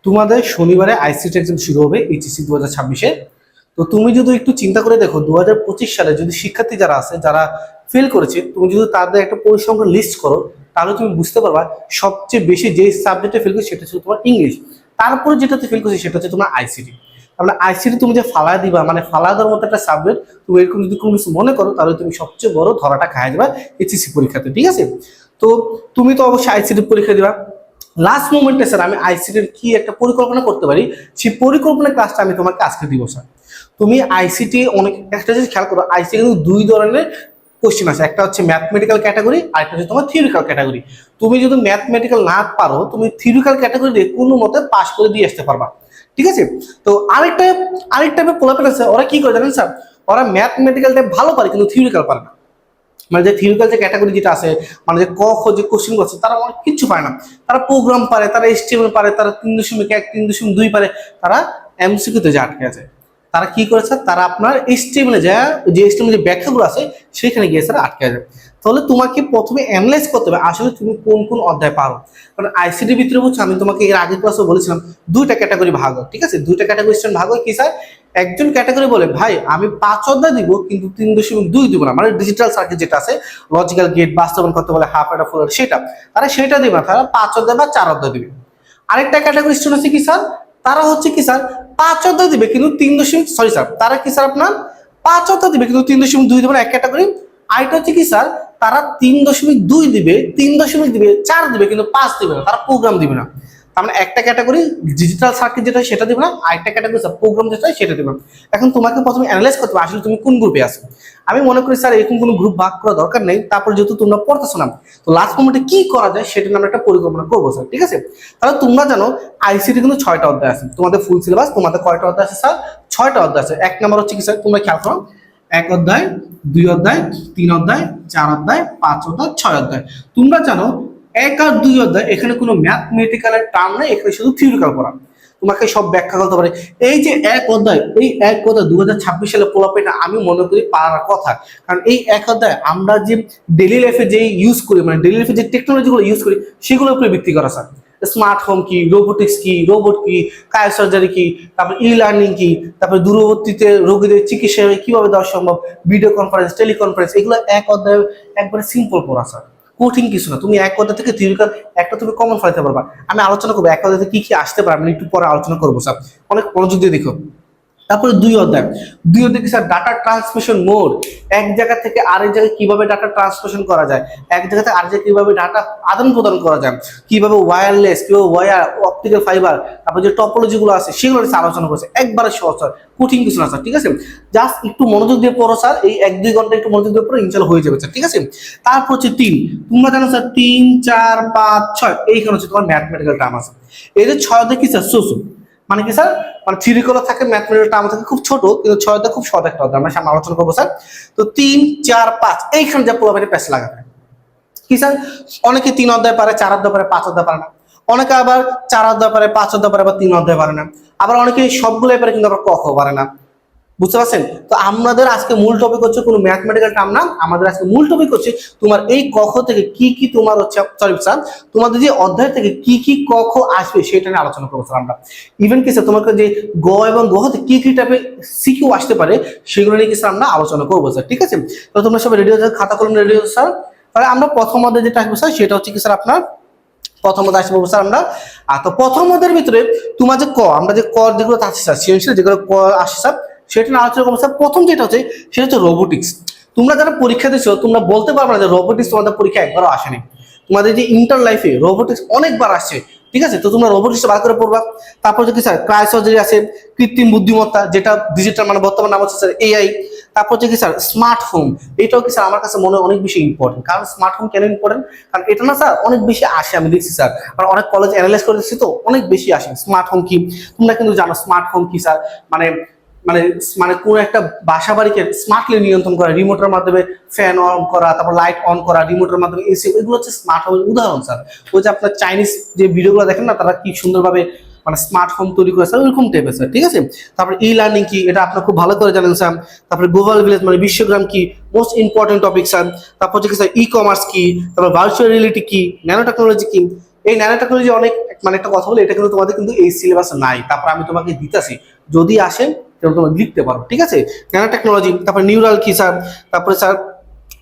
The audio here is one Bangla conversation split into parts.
তোমাদের শনিবারে আইসিটি এক্সাম শুরু হবে এইচএসসি 2026-এ। তো তুমি যদি একটু চিন্তা করে দেখো 2025 সালে যদি শিক্ষার্থী যারা আছে যারা ফেল করেছে, তুমি যদি তাদের একটা পরিসংখ্যান লিস্ট করো, তাহলে তুমি বুঝতে পারবা সবচেয়ে বেশি যে সাবজেক্টে ফেল করছে সেটা হচ্ছে তোমার ইংলিশ। তারপরে যেটাতে ফেল করছে সেটা হচ্ছে তোমার আইসিটি। তাহলে আইসিটি তুমি যে ফালা দিবা, মানে ফালা দেওয়ার মতো একটা সাবজেক্ট, তুমি এরকম যদি কোনো কিছু মনে করো তাহলে তুমি সবচেয়ে বড় ধরাটা খাই যাবা এইচএসসি পরীক্ষাতে, ঠিক আছে? তো তুমি তো অবশ্যই আইসিটি পরীক্ষা দিবা। লাস্ট মোমেন্টে স্যার আমি আইসিটির কি একটা পরিকল্পনা করতে পারি, সেই পরিকল্পনা ক্লাসটা আমি তোমাকে আজকে দিব স্যার। তুমি আইসিটি অনেক একটা জিনিস খেয়াল করো, আইসিটি কিন্তু দুই ধরনের কোশ্চেন আছে, একটা হচ্ছে ম্যাথমেটিক্যাল ক্যাটাগরি আর একটা হচ্ছে তোমার থিওরিক্যাল ক্যাটাগরি। তুমি যদি ম্যাথমেটিক্যাল না পারো, তুমি থিওরিক্যাল ক্যাটাগরি দিয়ে কোনো মতে পাস করে দিয়ে আসতে পারবা, ঠিক আছে? তো আরেকটা পোলাপেন আছে, ওরা কি করে জানেন স্যার, ওরা ম্যাথমেটিক্যালটা ভালো পারে কিন্তু থিওরিক্যাল পারে না। মানে যে থিওরিক্যাল যে ক্যাটাগরি যেটা আছে, মানে যে ক খ যে কোশ্চেন আছে, তারা অনেক কিছু পারে না। তারা প্রোগ্রাম পারে, তারা এসটিএমএল পারে, তারা 3.1 3.2 পারে, তারা এমসিকিউতে যে আটকে আছে। তারা কি করেছে, তারা আপনার এসটিএমএল যে এসটিএমএল যে ব্যাখ্যাগুলো আছে সেখানে গিয়ে স্যার আটকে যাবে। তাহলে তোমাকে প্রথমে অ্যানালাইজ করতে হবে আসলে তুমি কোন কোন অধ্যায় পারো। কারণ আইসিটির ভিতরে হচ্ছে, আমি তোমাকে এর আগের ক্লাসে বলেছিলাম দুইটা ক্যাটাগরি ভাগ হয়, ঠিক আছে? দুইটা ক্যাটাগরি ভাগ হয় কি স্যার, একজন ক্যাটাগরি বলে ভাই আমি 5 অধ্যায় দিব কিন্তু 3.2 দিব না, মানে ডিজিটাল সার্কিট যেটা আছে, লজিক্যাল গেট বাস্তবায়ন করতে বলে হাফ এটা ফুল সেটা, তারা সেটা দিবে না, তারা 5 অধ্যায় বা 4 অধ্যায় দিবে। আরেকটা ক্যাটাগরি স্টুডেন্ট আছে কি স্যার, তারা হচ্ছে কি স্যার 5 অধ্যায় দিবে কিন্তু 3 সরি স্যার, তারা কি স্যার আপনার 5 অধ্যায় দিবে কিন্তু 3.2 দিবে না, এক ক্যাটাগরি। আরেকটা হচ্ছে কি স্যার, তারা 3.2 দিবে, 4 দিবে কিন্তু 5 দিবে না, তারা প্রোগ্রাম দিবে না। তার মানে একটা ক্যাটাগরি ডিজিটাল সার্কিট যেটা সেটা দিবে না, আরেকটা ক্যাটাগরি প্রোগ্রাম যেটা সেটা দিবে না। এখন তোমাকে প্রথমে অ্যানালাইজ করতে হবে আসলে তুমি কোন গ্রুপে আছো। আমি মনে করি স্যার এরকম কোনো গ্রুপ ভাগ করা দরকার নেই, তারপর যেহেতু তোমরা পড়তেছো না, তো লাস্ট মোমেন্টে কি করা যায় সেটা আমরা একটা পরিকল্পনা করবো স্যার, ঠিক আছে? তাহলে তোমরা জানো আইসিটি কিন্তু 6টা অধ্যায় আছে তোমাদের ফুল সিলেবাস। তোমাদের কয়টা অধ্যায় আছে স্যার? 6টা অধ্যায় আছে। এক নম্বর হচ্ছে কি স্যার, তোমরা খেয়াল করো, 1 অধ্যায়, 2 অধ্যায়, 3 অধ্যায়, 4 অধ্যায়, 5 অধ্যায়, 6 অধ্যায়। তোমরা জানো 1 আর 2 অধ্যায় এখানে কোনো ম্যাথমেটিক্যালের টার্ম নেই, এখানে শুধু থিওরিক্যাল পড়া, তোমাকে সব ব্যাখ্যা করতে পারে। এই যে 1 অধ্যায়, এই 1 অধ্যায় 2026 সালে পোলাপেটা আমি মনে করি পারার কথা। কারণ এই 1 অধ্যায় আমরা যে ডেইলি লাইফে যে ইউজ করি, মানে ডেইলি লাইফে যে টেকনোলজিগুলো ইউজ করি সেগুলোর উপরে ভিত্তি করা স্যার। স্মার্ট হোম কি, রোবোটিক্স কি, রোবট কি, কায় সার্জারি কি, তারপর ই লার্নিং কি, তারপর দূরবর্তীতে রোগীদের চিকিৎসা কিভাবে দেওয়া সম্ভব, ভিডিও কনফারেন্স, টেলিকনফারেন্স, এগুলো 1 অধ্যায় একবারে সিম্পল পড়া স্যার, কঠিন কিছু না। তুমি 1 অধ্যায় থেকে থিওরিক্যাল একটা তুমি কমন ফলাতে পারবা। আমি আলোচনা করবো 1 অধ্যায় থেকে কি কি আসতে পারে, আমি একটু পরে আলোচনা করবো স্যার, অনেক মনোযোগ দিয়ে দেখো। তারপরে 2 অধ্যায় কি স্যার, ডাটা ট্রান্সমিশন মোড, এক জায়গা থেকে আরেক জায়গায় কিভাবে ডাটা ট্রান্সমিশন করা যায়, এক জায়গা থেকে আরেক জায়গায় কিভাবে ডাটা আদান প্রদান করা যায়, কিভাবে ওয়্যারলেস, কিভাবে ওয়্যার অপটিক্যাল ফাইবার, তারপর যে টপোলজি গুলো আছে সেগুলো আলোচনা করছে, একবারে সহজ স্যার, কঠিন কিছু না স্যার, ঠিক আছে? জাস্ট একটু মনোযোগ দিয়ে পড়ো স্যার, এই 1-2 ঘন্টা একটু মনোযোগ দিয়ে পড়ো, ইনশাআল্লাহ হয়ে যাবে স্যার, ঠিক আছে? তারপর হচ্ছে 3, তোমরা জানো স্যার 3, 4, 5, 6 এইখানে হচ্ছে তোমার ম্যাথমেটিক্যাল টার্ম আছে। এই যে 6 অধ্যায় কি স্যার, সোসো মানে কি স্যার, মানে থিওরিক্যাল থাকে, ম্যাথমেটিক্যাল টার্ম থাকে খুব ছোট, কিন্তু 6 অধ্যায় খুব সহজ একটা অধ্যায়, আমরা সামনে আলোচনা করবো স্যার। তো 3, 4, 5 এইখানে যা পোলাপানি প্যাচ লাগাবে কি স্যার, অনেকে 3 অধ্যায় পারে, 4 অধ্যায় পারে, 5 অধ্যায় পারে না, অনেকে আবার 4 অধ্যায় পারে, 5 অধ্যায় পারে, আবার 3 অধ্যায় পারে না, আবার অনেকে সবগুলোই পারে কিন্তু আবার ক খ পারে না, বুঝতে পারছেন? তো আমাদের আজকে মূল টপিক হচ্ছে কোনো ম্যাথমেটিক্যাল টার্ম না, আমাদের আজকে মূল টপিক হচ্ছে তোমার এই ক খ থেকে কি কি তোমার হচ্ছে, সরি স্যার, তোমাদের যে অধ্যায় থেকে কি কি ক খ আসবে সেটা নিয়ে আলোচনা করবো স্যার আমরা। ইভেন কি স্যার তোমাকে যে গ এবং গ হতে কি কি টাইপের সিকিউ আসতে পারে সেগুলো নিয়ে কি স্যার আমরা আলোচনা করবো স্যার, ঠিক আছে? তো তোমরা সবাই রেডি হচ্ছে, খাতা কলম রেডি হচ্ছে স্যার। তাহলে আমরা প্রথম অধ্যায় যেটা আসবো স্যার সেটা হচ্ছে কি স্যার, আপনার প্রথম অধ্যায় আসবো স্যার আমরা। আর তো প্রথম অধ্যায়ের ভিতরে তোমার যে ক, আমরা যে ক যেগুলো আসছে স্যার, সৃজনশীল যেগুলো ক আসছে স্যার সেটা নিয়ে আলোচনা করবো স্যার। প্রথম যেটা হচ্ছে সেটা হচ্ছে রোবোটিক্স। তোমরা যারা পরীক্ষা দিচ্ছ তোমরা বলতে পারবে না যে রোবোটিক্স তোমাদের পরীক্ষা একবারও আসেনি, তোমাদের যে ইন্টার লাইফে রোবোটিক্স অনেকবার আসছে, ঠিক আছে? তো তোমরা রোবোটিক্স বার করে পড়বা। তারপর যে কি স্যার, ক্রায় সার্জারি আছে, কৃত্রিম বুদ্ধিমত্তা যেটা ডিজিটাল, মানে বর্তমান নাম হচ্ছে স্যার এআই। তারপর হচ্ছে কি স্যার স্মার্ট হোম, এটাও কি স্যার আমার কাছে মনে হয় অনেক বেশি ইম্পর্টেন্ট। কারণ স্মার্ট হোম কেন ইম্পর্টেন্ট, কারণ এটা না স্যার অনেক বেশি আসে, আমি দেখছি স্যার, কারণ অনেক কলেজ অ্যানালাইজ করে দিচ্ছি তো অনেক বেশি আসে। স্মার্ট হোম কি তোমরা কিন্তু জানো, স্মার্ট হোম কি স্যার, মানে মানে মানে কোন একটা বাসা বাড়িকে স্মার্টলি নিয়ন্ত্রণ করা, রিমোটের মাধ্যমে ফ্যান অন করা, তারপর লাইট অন করা, রিমোটের মাধ্যমে এসি, এগুলো হচ্ছে স্মার্ট হোমের উদাহরণ স্যার। ওই যে আপনার চাইনিজ যে ভিডিওগুলো দেখেন না, তারা কি সুন্দরভাবে মানে স্মার্ট হোম তৈরি করে স্যার, ওইরকম টাইপের স্যার, ঠিক আছে? তারপরে ই লার্নিং কি, এটা আপনার খুব ভালো করে জানেন স্যার। তারপরে গ্লোবাল ভিলেজ মানে বিশ্বগ্রাম কি, মোস্ট ইম্পর্টেন্ট টপিক স্যার। তারপর হচ্ছে কি স্যার ই কমার্স কি, তারপর ভার্চুয়াল রিয়েলিটি কি, ন্যানো টেকনোলজি কি, এই ন্যানো টেকনোলজি অনেক মানে একটা কথা বলে, এটা কিন্তু তোমাদের কিন্তু এই সিলেবাসে নাই, তারপর আমি তোমাকে দিতেছি, যদি আসেন তাহলে তোমরা লিখতে পারো, ঠিক আছে। ন্যানো টেকনোলজি, তারপর নিউরাল কি স্যার, তারপরে স্যার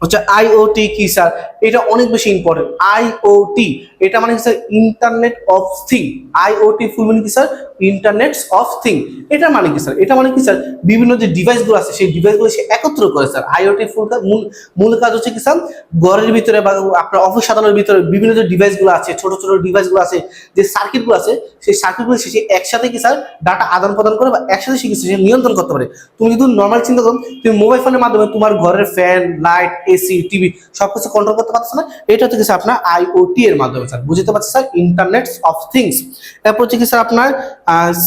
হচ্ছে আইওটি কি স্যার, এটা অনেক বেশি ইম্পর্টেন্ট। আইওটি এটা মানে sir internet of thing, IoT full meaning কি স্যার, ইন্টারনেট অফ থিং। এটা মানে কি স্যার, এটা মানে কি স্যার, বিভিন্ন যে ডিভাইসগুলো আছে সেই ডিভাইসগুলো সে একত্র করে স্যার। আইওটি ফুল মূল মূল কাজ হচ্ছে কি স্যার, ঘরের ভিতরে বা আপনার অফিস আদালতের ভিতরে বিভিন্ন যে ডিভাইসগুলো আছে, ছোট ছোট ডিভাইসগুলো আছে, যে সার্কিটগুলো আছে, সেই সার্কিটগুলো সে একসাথে কি স্যার ডাটা আদান প্রদান করে বা একসাথে সে কিছু নিয়ন্ত্রণ করতে পারে। তুমি যদি নর্মাল চিন্তা করো, তুমি মোবাইল ফোনের মাধ্যমে তোমার ঘরের ফ্যান, লাইট, এসি, টিভি সবকিছু কন্ট্রোল করতে পারছো না, এটা হচ্ছে কি স্যার আপনার আইওটি এর মাধ্যমে স্যার, বুঝতে পারছি স্যার, ইন্টারনেট অফ থিংস। তারপর হচ্ছে কি স্যার আপনার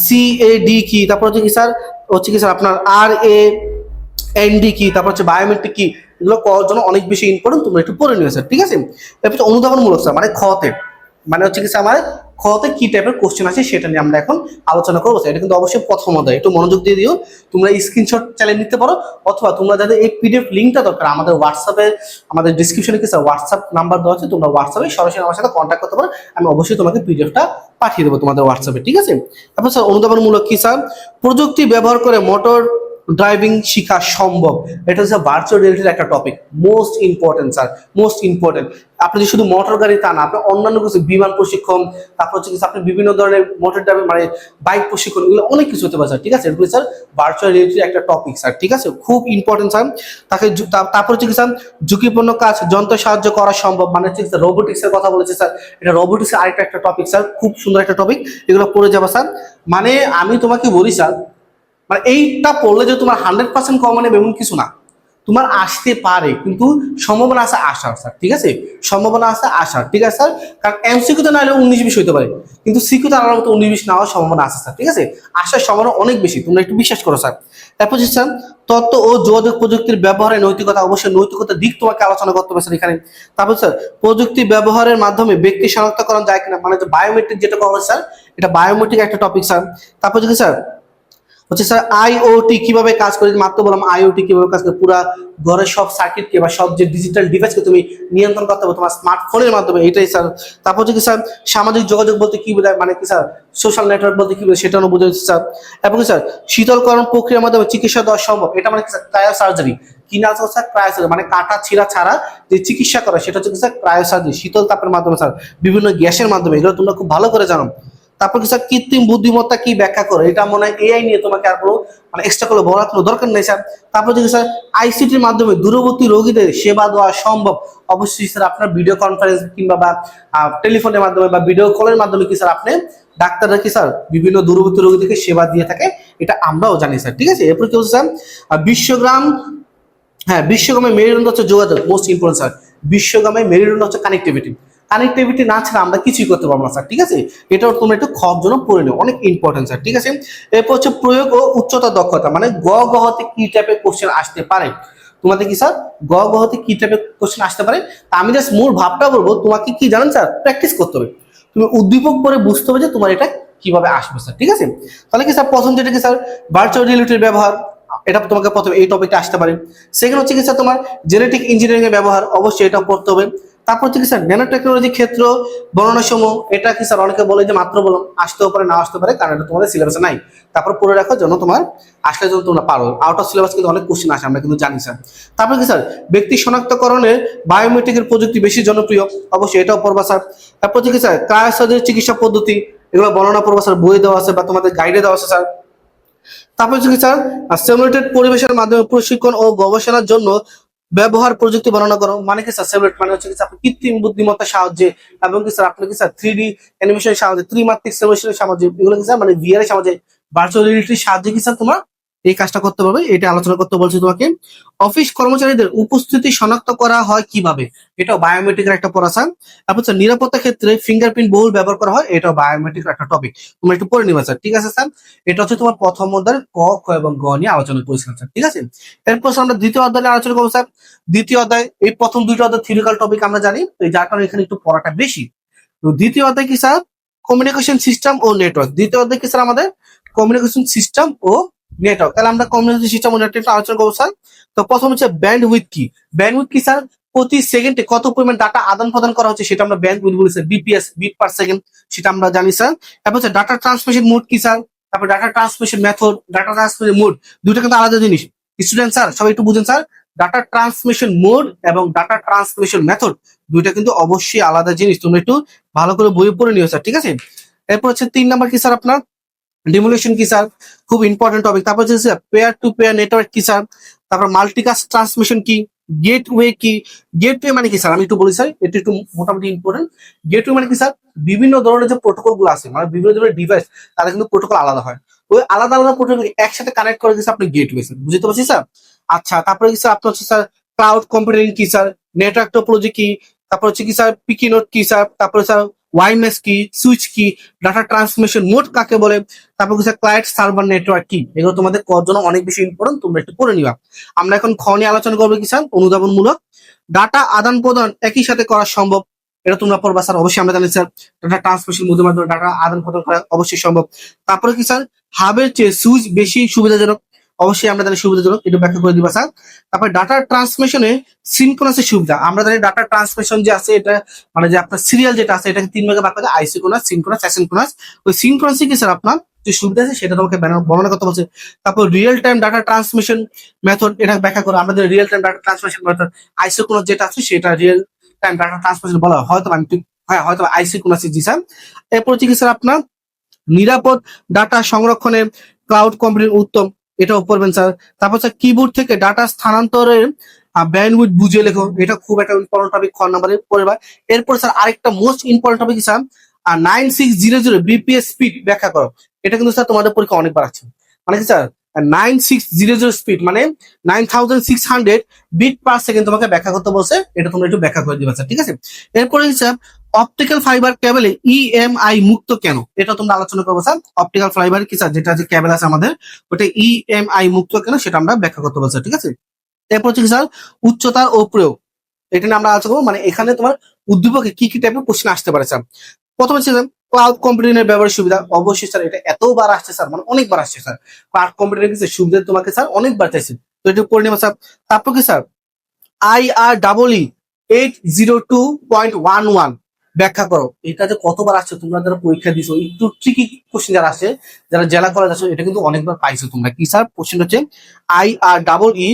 সিএডি কি, তারপর হচ্ছে কি স্যার আপনার RAND কি, তারপর হচ্ছে বায়োমেট্রিক কি, এগুলো করার জন্য অনেক বেশি ইম্পর্টেন্ট, তোমরা একটু পড়ে নিও স্যার, ঠিক আছে। তারপর হচ্ছে অনুধাবনমূলক স্যার, মানে খতে, মানে হচ্ছে কি স্যার আমার খতে কি টাইপের কোশ্চেন আছে সেটা নিয়ে আমরা এখন আলোচনা করবো স্যার। এটা কিন্তু অবশ্যই প্রথম অধ্যায়, একটু মনোযোগ দিয়ে দিও। তোমরা স্ক্রিনশট চালিয়ে নিতে পারো, অথবা তোমরা যাদের এই পিডিএফ লিঙ্কটা দরকার, আমাদের হোয়াটসঅ্যাপে, আমাদের ডিসক্রিপশনে কি স্যার হোয়াটসঅ্যাপ নাম্বার দেওয়া আছে, তোমরা হোয়াটসঅ্যাপে সরাসরি আমার সাথে কন্ট্যাক্ট করতে পারো, আমি অবশ্যই তোমাকে পিডিএফটা পাঠিয়ে দেবো তোমাদের হোয়াটসঅ্যাপে, ঠিক আছে। তারপর স্যার অনুধাবনমূলক কি স্যার, প্রযুক্তি ব্যবহার করে মোটর ড্রাইভিং শেখা সম্ভব, এটা হচ্ছে ভার্চুয়াল রিয়েলিটির একটা topic, most important sir, most important. আপনি যে শুধু মোটর গাড়ি তা না, আপনি অন্যান্য কিছু বিমান প্রশিক্ষণ, তারপর হচ্ছে আপনি বিভিন্ন ধরনের মোটর ড্রাইভিং মানে বাইক প্রশিক্ষণ, এগুলো অনেক কিছু হতে পারে স্যার, ঠিক আছে। এগুলো স্যার ভার্চুয়াল রিয়েলিটির একটা টপিক স্যার, ঠিক আছে, খুব ইম্পর্টেন্ট স্যার। তারপর হচ্ছে কি স্যার ঝুঁকিপূর্ণ কাজ যন্ত্র সাহায্য করা সম্ভব, মানে হচ্ছে রোবোটিক্স এর কথা বলেছে স্যার, এটা রোবোটিক্স এর আরেকটা একটা টপিক স্যার, খুব সুন্দর একটা টপিক, এগুলো পড়ে যাবে স্যার। মানে আমি তোমাকে বলি স্যার, মানে এইটা পড়লে যে তোমার 100% কমন হবে এমন কিছু না, তোমার আসতে পারে, কিন্তু সম্ভাবনা আছে আসার স্যার, ঠিক আছে, সম্ভাবনা আছে আসার, ঠিক আছে স্যার। কারণ এমসিকিউ তো না হলে 19-20 হতে পারে, কিন্তু সিকিউ তো আলাদা মতো 19-20 না হওয়ার সম্ভাবনা আছে স্যার, ঠিক আছে, আসার সম্ভাবনা অনেক বেশি, তোমরা একটু বিশ্বাস করো স্যার। তারপর স্যার তথ্য ও যোগাযোগ প্রযুক্তির ব্যবহারে নৈতিকতা, অবশ্যই নৈতিকতার দিক তোমাকে আলোচনা করতে হবে স্যার এখানে। তারপর স্যার প্রযুক্তি ব্যবহারের মাধ্যমে ব্যক্তি শনাক্তকরণ যায় কিনা, মানে বায়োমেট্রিক যেটা করা হয় স্যার, এটা বায়োমেট্রিক একটা টপিক স্যার। তারপর স্যার হচ্ছে স্যার আইওটি কিভাবে কাজ করে, মাত্র বললাম আইওটি কিভাবে কাজ করে, পুরা ঘরের সব সার্কিটকে বা সব যে ডিজিটাল ডিভাইসকে তুমি নিয়ন্ত্রণ করতে হবে তোমার স্মার্টফোনের মাধ্যমে, এটাই স্যার। তারপর হচ্ছে কি স্যার সামাজিক যোগাযোগ বলতে কি বোঝায়, মানে কি স্যার সোশ্যাল নেটওয়ার্ক বলতে কি বোঝায় সেটাও বোঝাচ্ছে স্যার। এবং কি স্যার শীতলকরণ প্রক্রিয়ার মাধ্যমে চিকিৎসা দেওয়া সম্ভব, এটা মানে কি স্যার ক্রায়ো সার্জারি, কি না স্যার ক্রায়ো সার্জারি, মানে কাটা ছিঁড়া ছাড়া যে চিকিৎসা করা সেটা হচ্ছে স্যার ক্রায়ো সার্জারি, শীতল তাপের মাধ্যমে স্যার, বিভিন্ন গ্যাসের মাধ্যমে, এগুলো তোমরা খুব ভালো করে জানো। তারপর কি স্যার কৃত্রিম বুদ্ধিমত্তা কি ব্যাখ্যা করে, এটা মনে হয় এআই নিয়ে তোমাকে আর কোনো মানে এক্সট্রা করে বলার কোনো দরকার নেই স্যার। তারপর যদি স্যার আইসিটির মাধ্যমে দূরবর্তী রোগীদের সেবা দেওয়া সম্ভব, অবশ্যই স্যার আপনার ভিডিও কনফারেন্স কিংবা বা টেলিফোনের মাধ্যমে বা ভিডিও কলের মাধ্যমে কি স্যার আপনি ডাক্তাররা কি স্যার বিভিন্ন দূরবর্তী রোগীদেরকে সেবা দিয়ে থাকে, এটা আমরাও জানি স্যার, ঠিক আছে। এরপর কি হচ্ছে স্যার বিশ্বগ্রাম, হ্যাঁ বিশ্বগ্রামের মেরুদণ্ড হচ্ছে যোগাযোগ, মোস্ট ইম্পর্টেন্ট স্যার, বিশ্বগ্রামের মেরুদণ্ড হচ্ছে কানেক্টিভিটি, কানেক্টিভিটি না ছাড়া আমরা কিছুই করতে পারবো না স্যার, ঠিক আছে, এটাও তোমরা একটু খাওয়ার জন্য পড়ে নেও, অনেক ইম্পর্টেন্ট স্যার, ঠিক আছে। এরপর হচ্ছে প্রয়োগ ও উচ্চতা দক্ষতা, মানে গহতে কি টাইপের কোশ্চেন আসতে পারে, তোমাদের কি স্যার গহতে কি টাইপের কোশ্চেন আসতে পারে, তা আমি জাস্ট মূল ভাবটা বলবো, তোমাকে কি জানেন স্যার প্র্যাকটিস করতে হবে, তুমি উদ্দীপক করে বুঝতে হবে যে তোমার এটা কিভাবে আসবে স্যার, ঠিক আছে। তাহলে কি স্যার প্রথম যেটা কি স্যার ভার্চুয়াল রিয়েলিটির ব্যবহার, এটা তোমাকে প্রথমে এই টপিকটা আসতে পারে। সেকেন্ড হচ্ছে কি স্যার তোমার জেনেটিক ইঞ্জিনিয়ারিং এর ব্যবহার, অবশ্যই এটা পড়তে হবে। তারপর হচ্ছে কি স্যার ন্যানো টেকনোলজি ক্ষেত্র বর্ণনা সমূহ, এটা কি স্যার অনেকে বলে যে মাত্র বললাম, আসতেও পারে না আসতে পারে, কারণ এটা তোমাদের সিলেবাসে নাই, তারপর পড়ে রাখো যেন তোমার আসলে যেন তোমরা পারো, আউট অফ সিলেবাস কিন্তু অনেক কোশ্চেন আসে আমরা কিন্তু জানি স্যার। তারপর কি স্যার ব্যক্তি শনাক্তকরণের বায়োমেট্রিকের প্রযুক্তি বেশি জনপ্রিয়, অবশ্যই এটাও পড়বা স্যার। তারপর হচ্ছে কি স্যার ক্রায়োসার্জারি চিকিৎসা পদ্ধতি, এগুলো বর্ণনা পড়বা স্যার, বই দেওয়া আছে বা তোমাদের গাইডে দেওয়া আছে স্যার। তারপর হচ্ছে কি স্যার সিমুলেটেড পরিবেশের মাধ্যমে প্রশিক্ষণ ও গবেষণার জন্য ব্যবহার প্রযুক্তি বর্ণনা করো, মানে কি স্যার সিমুলেট মানে হচ্ছে কি স্যার কৃত্রিম বুদ্ধিমত্তার সাহায্যে, এবং কি স্যার আপনি কি স্যার 3D অ্যানিমেশনের সাহায্যে, ত্রিমাত্রিক সিমুলেশনের সাহায্যে, এগুলো কি স্যার মানে ভিআর এর সাহায্যে, ভার্চুয়াল রিয়েলিটির সাহায্যে কি স্যার তোমার এই কাজটা করতে পারবে, এটা আলোচনা করতে বলছি তোমাকে। অফিস কর্মচারীদের উপস্থিতি শনাক্ত করা হয় কিভাবে, এটাও বায়োমেট্রিকের একটা পড়া স্যার। তারপর স্যার নিরাপত্তা ক্ষেত্রে ফিঙ্গারপ্রিন্ট বহুল ব্যবহার করা হয়, এটাও বায়োমেট্রিকের একটা টপিক, তোমরা একটু পড়ে নিবা স্যার, ঠিক আছে স্যার। এটা হচ্ছে তোমার প্রথম অধ্যায়ের ক, খ এবং গ নিয়ে আলোচনা করেছিলাম স্যার, ঠিক আছে। এরপর আমরা দ্বিতীয় অধ্যায়ে আলোচনা করবো স্যার। দ্বিতীয় অধ্যায় এই প্রথম দুইটা অধ্যায় থিওরিক্যাল টপিক আমরা জানি, তো যার কারণে এখানে একটু পড়াটা বেশি। তো দ্বিতীয় অধ্যায় কি স্যার কমিউনিকেশন সিস্টেম ও নেটওয়ার্ক, দ্বিতীয় অধ্যায় কি স্যার আমাদের কমিউনিকেশন সিস্টেম ও নেটওয়ার্ক। তাহলে আমরা কমিউনিকেশন সিস্টেম নেটওয়ার্ক আলোচনা করবো স্যার। তো প্রথম হচ্ছে ব্যান্ডউইথ কি? ব্যান্ডউইথ কি স্যার? প্রতি সেকেন্ডে কত পরিমাণ ডাটা আদান প্রদান করা হচ্ছে সেটা আমরা ব্যান্ডউইথ বলি sir. BPS, bit per second, সেটা আমরা জানি স্যার। তারপর হচ্ছে ডাটা ট্রান্সমিশন মোড কি স্যার? তারপর data transmission method, data transmission mode, দুটো কিন্তু আলাদা জিনিস। স্টুডেন্ট স্যার সবাই একটু বুঝেন স্যার, ডাটা ট্রান্সমিশন মোড এবং ডাটা ট্রান্সমিশন মেথড দুইটা কিন্তু অবশ্যই আলাদা জিনিস। তোমরা একটু ভালো করে বই পড়ে নিও স্যার, ঠিক আছে? এরপর হচ্ছে 3 নাম্বার কি স্যার আপনার? ডিমোলেশন কি স্যার? খুব ইম্পর্টেন্ট টপিক। তারপর হচ্ছে পেয়ার টু পেয়ার নেটওয়ার্ক কি স্যার? তারপর মাল্টিকাস্ট ট্রান্সমিশন কি? গেটওয়ে কি? গেটওয়ে মানে কি স্যার? আমি একটু বলি স্যার, এটা একটু মোটামুটি ইম্পর্টেন্ট। গেটওয়ে মানে কি স্যার? বিভিন্ন ধরনের যে প্রোটোকল গুলো আছে, মানে বিভিন্ন ধরনের ডিভাইস, তাদের কিন্তু প্রোটোকল আলাদা হয়। ওই আলাদা আলাদা প্রোটোকল একসাথে কানেক্ট করে দিচ্ছে আপনি গেটওয়ে, স্যার বুঝতে পারছি স্যার? আচ্ছা, তারপরে কি স্যার আপনার হচ্ছে স্যার ক্লাউড কম্পিউটিং কি স্যার? নেটওয়ার্ক টোপোলজি কি? তারপর হচ্ছে কি স্যার পিকি নোট কি স্যার? তারপরে স্যার ওয়াইমেস কি? সুইচ কি? ডাটা ট্রান্সমিশন মোড কাকে বলে? তারপর হচ্ছে ক্লায়েন্ট সার্ভার নেটওয়ার্ক কি? এগুলো তোমাদের জন্য অনেক বেশি ইম্পর্টেন্ট, তোমরা একটু পড়ে নিবা। আমরা এখন খ নিয়ে আলোচনা করবো কি স্যার? অনুধাবনমূলক। ডাটা আদান প্রদান একই সাথে করা সম্ভব, এটা তোমরা পড়বা স্যার। অবশ্যই আমরা জানি স্যার ডাটা ট্রান্সমিশন মোডের মাধ্যমে ডাটা আদান প্রদান করা অবশ্যই সম্ভব। তারপরে কি স্যার হাবের চেয়ে সুইচ বেশি সুবিধাজনক, অবশ্যই আমরা জানি সুবিধাজনক, এটা ব্যাখ্যা করে দিবা স্যার। তারপরে ডাটা ট্রান্সমিশনে সিনক্রোনাসের সুবিধা, আমরা জানি ডাটা ট্রান্সমিশন যে আছে এটা মানে যে আপনার সিরিয়াল যেটা আছে এটাকে 3 ভাগে ভাগ করা যায়, আইসোক্রোনাস, সিনক্রোনাস, অ্যাসিনক্রোনাস। ওই সিনক্রোনাসে কি স্যার আপনার যে সুবিধা আছে সেটা তোমাকে বর্ণনা করতে বলছে। তারপর real time data transmission method, এটা ব্যাখ্যা করো। আমাদের real time data transmission method isochronous যেটা আছে সেটা রিয়েল টাইম ডাটা ট্রান্সমিশন বলা হয়, হয়তো আমি ঠিক, হ্যাঁ হয়তো আইসোক্রোনাস জি স্যার। এরপর হচ্ছে কি স্যার আপনার নিরাপদ ডাটা সংরক্ষণে ক্লাউড কম্পিউটিং উত্তম, এটাও পড়বেন স্যার। তারপর স্যার কিবোর্ড থেকে ডাটা স্থানান্তরের ব্যান্ডউইথ বুঝিয়ে লেখো, এটা খুব একটা ইম্পর্টেন্ট টপিক, খ নাম্বারে পড়বা। এরপর স্যার আরেকটা most important topic sir 9600 BPS speed ব্যাখ্যা করো। এটা কিন্তু স্যার তোমাদের পরীক্ষা অনেকবার আছে, মানে কি স্যার 9600 স্পিড মানে 9600 বিট পার সেকেন্ড তোমাকে ব্যাখ্যা করতে বলছে, এটা তোমরা একটু ব্যাখ্যা করে দিবা স্যার, ঠিক আছে? এরপরে স্যার অপটিক্যাল ফাইবার কেবলে ইএমআই মুক্ত কেন, এটা তোমরা আলোচনা করবো স্যার। অপটিক্যাল ফাইবার কি স্যার যেটা যে কেবল আছে আমাদের ওটা ইএমআই মুক্ত কেন সেটা আমরা ব্যাখ্যা করতে বলছি, ঠিক আছে? এরপর হচ্ছে কি স্যার উচ্চতা ও প্রয়োগ, এটা নিয়ে আমরা আলোচনা করবো। মানে এখানে তোমার উদ্দীপকে কি কি টাইপের কোশ্চেন আসতে পারে স্যার। প্রথম হচ্ছে ক্লাউড কম্পিউটিং এর ব্যবহারের সুবিধা, অবশ্যই স্যার এটা এতবার আসছে স্যার, মানে অনেকবার আসছে স্যার। ক্লাউড কম্পিউটিং এর সুবিধা তোমাকে স্যার অনেকবার চাইছে, তো এটা পড়ে নেবো স্যার। তারপর কি স্যার IREE 802.11 ব্যাখ্যা করো, এটা যে কতবার আসছে, তোমরা যারা পরীক্ষা দিছো একটু ট্রিকি কোশ্চেন যারা আসে, যারা জেলা কলেজ আছে, এটা কিন্তু অনেকবার পাইছো তোমরা। কি স্যার কোশ্চেন হচ্ছে IREE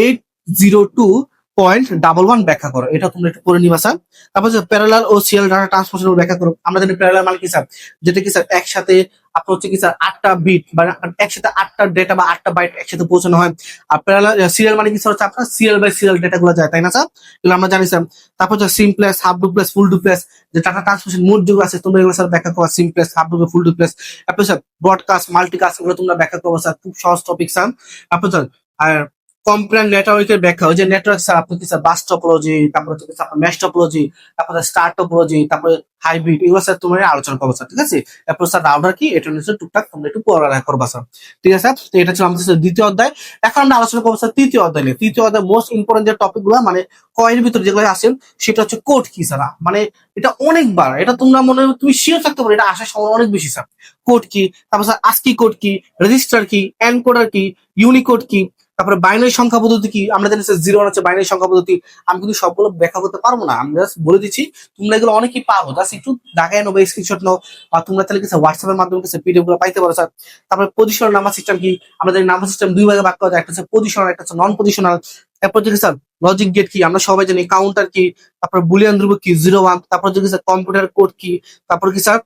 802.11 ব্যাখ্যা করো, এটা তোমরা একটু করে নিবা স্যার। তারপর হচ্ছে প্যারালাল ও সিরিয়াল ডাটা ট্রান্সমিশন ব্যাখ্যা করো। আমরা জানি প্যারালাল মানে কি স্যার, যেটা কি স্যার একসাথে আপনার হচ্ছে কি স্যার 8টা বিট বা একসাথে 8টা ডেটা বা 8টা বাইট একসাথে পৌঁছানো হয়। আর প্যারালাল সিরিয়াল মানে কি স্যার হচ্ছে আপনার সিরিয়াল বাই সিরিয়াল ডেটা গুলো যায়, তাই না স্যার? এগুলো আমরা জানি স্যার। তারপর হচ্ছে simplex, half duplex, full duplex, যে ডাটা ট্রান্সমিশন মোড যেগুলো আছে তোমরা এগুলো স্যার ব্যাখ্যা করো, simplex, half duplex, full duplex. তারপর স্যার ব্রডকাস্ট, মাল্টিকাস্ট, এগুলো তোমরা ব্যাখ্যা করবো স্যার, খুব সহজ টপিক স্যার। তারপর স্যার আর কম্পিউটার নেটওয়ার্কের ব্যাখ্যা, ওই যে নেটওয়ার্ক স্যার আপনি কি স্যার বাস টপোলজি, তারপর হচ্ছে আপনার মেশ টপোলজি, তারপরে স্টার টপোলজি, তারপরে হাইব্রিড, এগুলো স্যার তোমরা আলোচনা করবো স্যার, ঠিক আছে? তারপর স্যার রাউটার কি, এটা নিয়ে টুকটাক তোমরা একটু পড়ালেখা করবা স্যার, ঠিক আছে? তো এটা ছিল আমাদের দ্বিতীয় অধ্যায়। এখন আমরা আলোচনা করবো স্যার তৃতীয় অধ্যায় নিয়ে। তৃতীয় অধ্যায় মোস্ট ইম্পর্টেন্ট যে টপিক গুলো মানে কয়ের ভিতরে যেগুলো আসেন সেটা হচ্ছে কোড কি স্যার। মানে এটা অনেকবার, এটা তোমরা মনে হয় তুমি শিওর থাকতে পারো, এটা আসার সময় অনেক বেশি স্যার। কোড কি, তারপর স্যার আস্কি কোড কি, রেজিস্টার কি, এনকোডার কি, ইউনিকোড কি, তারপরে বাইনারি সংখ্যা পদ্ধতি কি। আমরা জানি স্যার 0 হচ্ছে বাইনারি সংখ্যা পদ্ধতি। আমি কিন্তু সবগুলো ব্যাখ্যা করতে পারবো না, আমি জাস্ট বলে দিচ্ছি, তোমরা এগুলো অনেকেই পারো, জাস্ট একটু দাগায় নেবো, স্ক্রিনশট নাও, বা তোমরা তাহলে কিছু হোয়াটসঅ্যাপের মাধ্যমে কিছু পিডিএফ গুলো পাইতে পারো স্যার। তারপরে পজিশনাল নাম্বার সিস্টেম কি, আমাদের নাম্বার সিস্টেম 2 ভাগে ভাগ করা যায়, একটা হচ্ছে পজিশনাল, একটা হচ্ছে নন পজিশনাল। এরপর হচ্ছে স্যার লজিক গেট কি, আমরা সবাই জানি। কাউন্টার কি, তারপর বুলিয়ান ধ্রুবক কি 0 1, তারপর হচ্ছে স্যার কম্পিউটার কোড কি, তারপর কি স্যার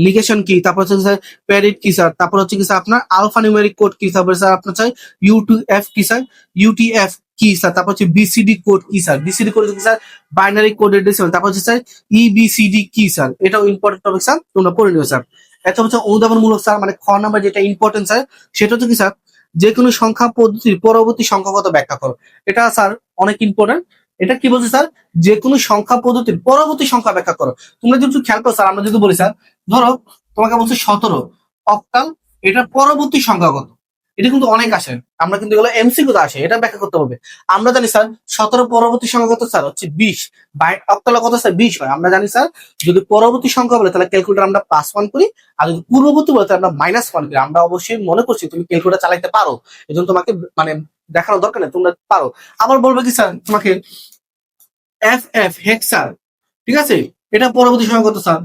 লিগেশন কি, তারপর হচ্ছে স্যার প্যারিট কি স্যার, তারপর হচ্ছে কি স্যার আপনার আলফা নিউমেরিক কোড কি, তারপর স্যার আপনার চাই ইউটিএফ কি স্যার, ইউটিএফ কি স্যার, তারপর হচ্ছে বিসিডি কোড কি স্যার, বিসিডি কোড কি স্যার বাইনারি কোডের ডেসিমাল, তারপর হচ্ছে স্যার ইবিসিডি কি স্যার, এটাও ইম্পর্টেন্ট টপিক স্যার, তোমরা পড়ে নিও স্যার। এটা হচ্ছে অনুধাবনমূলক স্যার, মানে খ নাম্বার যেটা ইম্পর্টেন্ট স্যার সেটা হচ্ছে কি স্যার যে কোনো সংখ্যা পদ্ধতির পরবর্তী সংখ্যাগত ব্যাখ্যা করো, এটা স্যার অনেক ইম্পর্টেন্ট। এটা কি বলছে স্যার, যে কোনো সংখ্যা পদ্ধতির পরবর্তী সংখ্যা ব্যাখ্যা করো। তোমরা যদি খেয়াল করো স্যার, আমরা যদি বলি স্যার ধরো তোমাকে বলছে 17 অক্টাল, এটার পরবর্তী সংখ্যা কত? এটা কিন্তু অনেক আসে, আমরা কিন্তু এগুলো এমসিকিউ আসে, এটা ব্যাখ্যা করতে হবে। আমরা জানি স্যার 17 পরবর্তী সংখ্যা কত স্যার হচ্ছে 20, অক্টালে কত স্যার 20 হয়। আমরা জানি স্যার যদি পরবর্তী সংখ্যা বলে তাহলে ক্যালকুলেটর আমরা +1 করি, আর যদি পূর্ববর্তী বলে তাহলে আমরা -1 করি। আমরা অবশ্যই মনে করছি তুমি ক্যালকুলেটর চালাইতে পারো, এজন্য তোমাকে মানে দেখানোর দরকার নেই, তোমরা পারো। আবার বলবে কি স্যার তোমাকে এফ হেক্সা, ঠিক আছে, এটা পরবর্তী সংখ্যা কত স্যার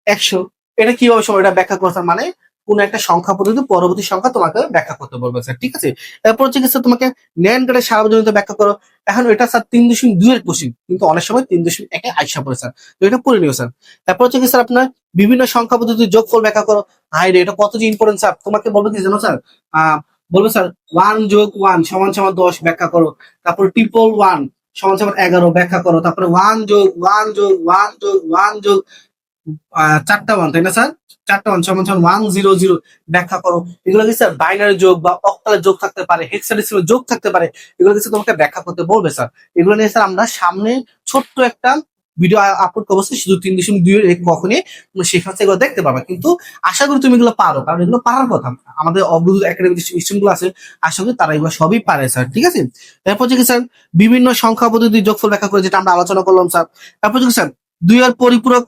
100। এটা কিভাবে সময় এটা ব্যাখ্যা করতে, মানে কোন একটা সংখ্যা পদ্ধতি পরবর্তী সংখ্যা তোমাকে ব্যাখ্যা করতে বলবে স্যার, ঠিক আছে। এরপর হচ্ছে কি স্যার তোমাকে ন্যান্ড গেটের সার্বজনীনতা ব্যাখ্যা করো। এখন এটা স্যার 3.2 এর কোশ্চেন, কিন্তু অনেক সময় 3.1 এ আইসা পড়ে স্যার, তো এটা পড়ে নিও স্যার। তারপর হচ্ছে কি স্যার আপনার বিভিন্ন সংখ্যা পদ্ধতির যোগফল ব্যাখ্যা করো। হাই রে, এটা কত যে ইম্পর্টেন্ট স্যার, তোমাকে বলবে কি জানো স্যার, বলবে স্যার 1 + 1 = 10 ব্যাখ্যা করো। তারপর 111 = 11 ব্যাখ্যা করো। তারপরে 1 + 1 + 1 + 1 + 4টা 1, তাই না স্যার, 4টা 1 = 100 ব্যাখ্যা করো। এগুলো কি স্যার বাইনারি যোগ বা অক্টালের যোগ থাকতে পারে, হেক্সাডেসিমাল যোগ থাকতে পারে, এগুলো কিছু তোমাকে ব্যাখ্যা করতে বলবে স্যার। এগুলো নিয়ে স্যার আমরা সামনে ছোট্ট একটা ভিডিও আপলোড করবো, শুধু 3.2 এর কখনই তুমি সেখান থেকে এগুলো দেখতে পাবে। কিন্তু আশা করি তুমি এগুলো পারো, কারণ এগুলো পারার কথা। আমাদের অগ্রদূত একাডেমিক স্টুডেন্ট গুলো আছে, আশা করি তারা এগুলো সবই পারে স্যার, ঠিক আছে। এরপর হচ্ছে কি স্যার বিভিন্ন সংখ্যা পদ্ধতির যোগফল ব্যাখ্যা করে, যেটা আমরা আলোচনা করলাম স্যার। তারপর হচ্ছে কি স্যার 2 এর পরিপূরক,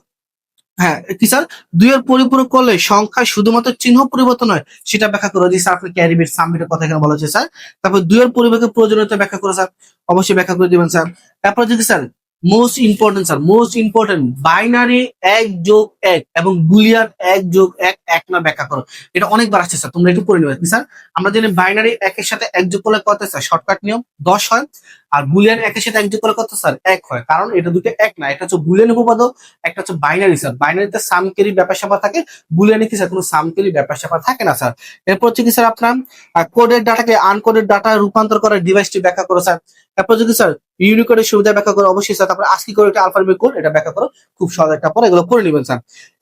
হ্যাঁ কি স্যার 2 এর পরিপূরক করলে সংখ্যা শুধুমাত্র চিহ্ন পরিবর্তন হয় সেটা ব্যাখ্যা করো। যে স্যার আপনি ক্যারি বিট সামবিটের কথা এখানে বলা হয়েছে স্যার। তারপর 2 এর পরিপূরকের প্রয়োজনীয়তা ব্যাখ্যা করো স্যার, অবশ্যই ব্যাখ্যা করে দিবেন স্যার। তারপর যদি sir most important sir, most important binary 1+1 এবং বুলিয়ান 1+1 এক না ব্যাখ্যা করো। এটা অনেকবার আসছে স্যার, তোমরা একটু পড়ে নেবে স্যার। আমরা জানি বাইনারি 1 এর সাথে 1 যোগ করলে কত স্যার, শর্টকাট নিয়ম 10 হয়। আর বুলিয়ান 1 এর সাথে 1 যোগ করলে কত স্যার 1 হয়, কারণ এটা দুটো এক না, একটা হচ্ছে বুলিয়ান উপপাদ্য, একটা হচ্ছে বাইনারি স্যার। বাইনারিতে সাম ক্যারি ব্যাপার স্যাপার থাকে, বুলিয়ানে কি স্যার কোনো সাম ক্যারি ব্যাপার স্যাপার থাকে না স্যার। এরপর হচ্ছে কি স্যার আপনার কোডেড ডাটাকে আনকোডেড ডাটা রূপান্তর করার ডিভাইসটি ব্যাখ্যা করো স্যার। তারপর যদি স্যার ইউনিকোডের সুবিধা ব্যাখ্যা করো, অবশ্যই স্যার। তারপর আস্কি কোড, এটা আলফাবেট কোড, এটা ব্যাখ্যা করো। খুব সহজ একটা পর এগুলো করে নেবেন স্যার।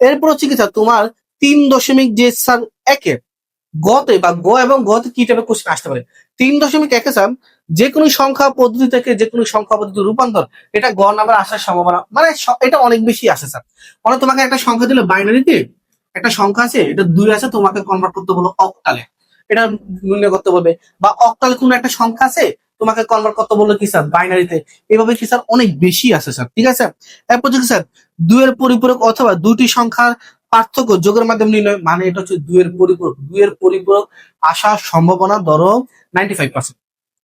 এরপর হচ্ছে কি স্যার তোমার 3 যে স্যার একে গতে বা গ এবং গতে কি টাইপের কোশ্চেন আসতে পারে। 3.1 স্যার যে কোনো সংখ্যা পদ্ধতি থেকে যে কোনো সংখ্যা পদ্ধতি রূপান্তর, এটা গ নাম্বার আসার সম্ভাবনা মানে এটা অনেক বেশি আসে স্যার। মানে তোমাকে একটা সংখ্যা দিলে বাইনারিতে একটা সংখ্যা আছে, এটা 2 আছে, তোমাকে কনভার্ট করতে বলো অক্টালে, এটা নির্ণয় করতে বলবে। বা অক্টালে কোনো একটা সংখ্যা আছে, তোমাকে কনভার্ট করতে বললো কি স্যার বাইনারিতে। এভাবে কি স্যার অনেক বেশি আছে স্যার, ঠিক আছে। এরপর কি স্যার 2 এর পরিপূরক অথবা দুটি সংখ্যার পার্থক্য যোগের মাধ্যমে নির্ণয়, মানে এটা হচ্ছে 2 এর পরিপূরক। 2 এর পরিপূরক আসার সম্ভাবনা ধরো 95%,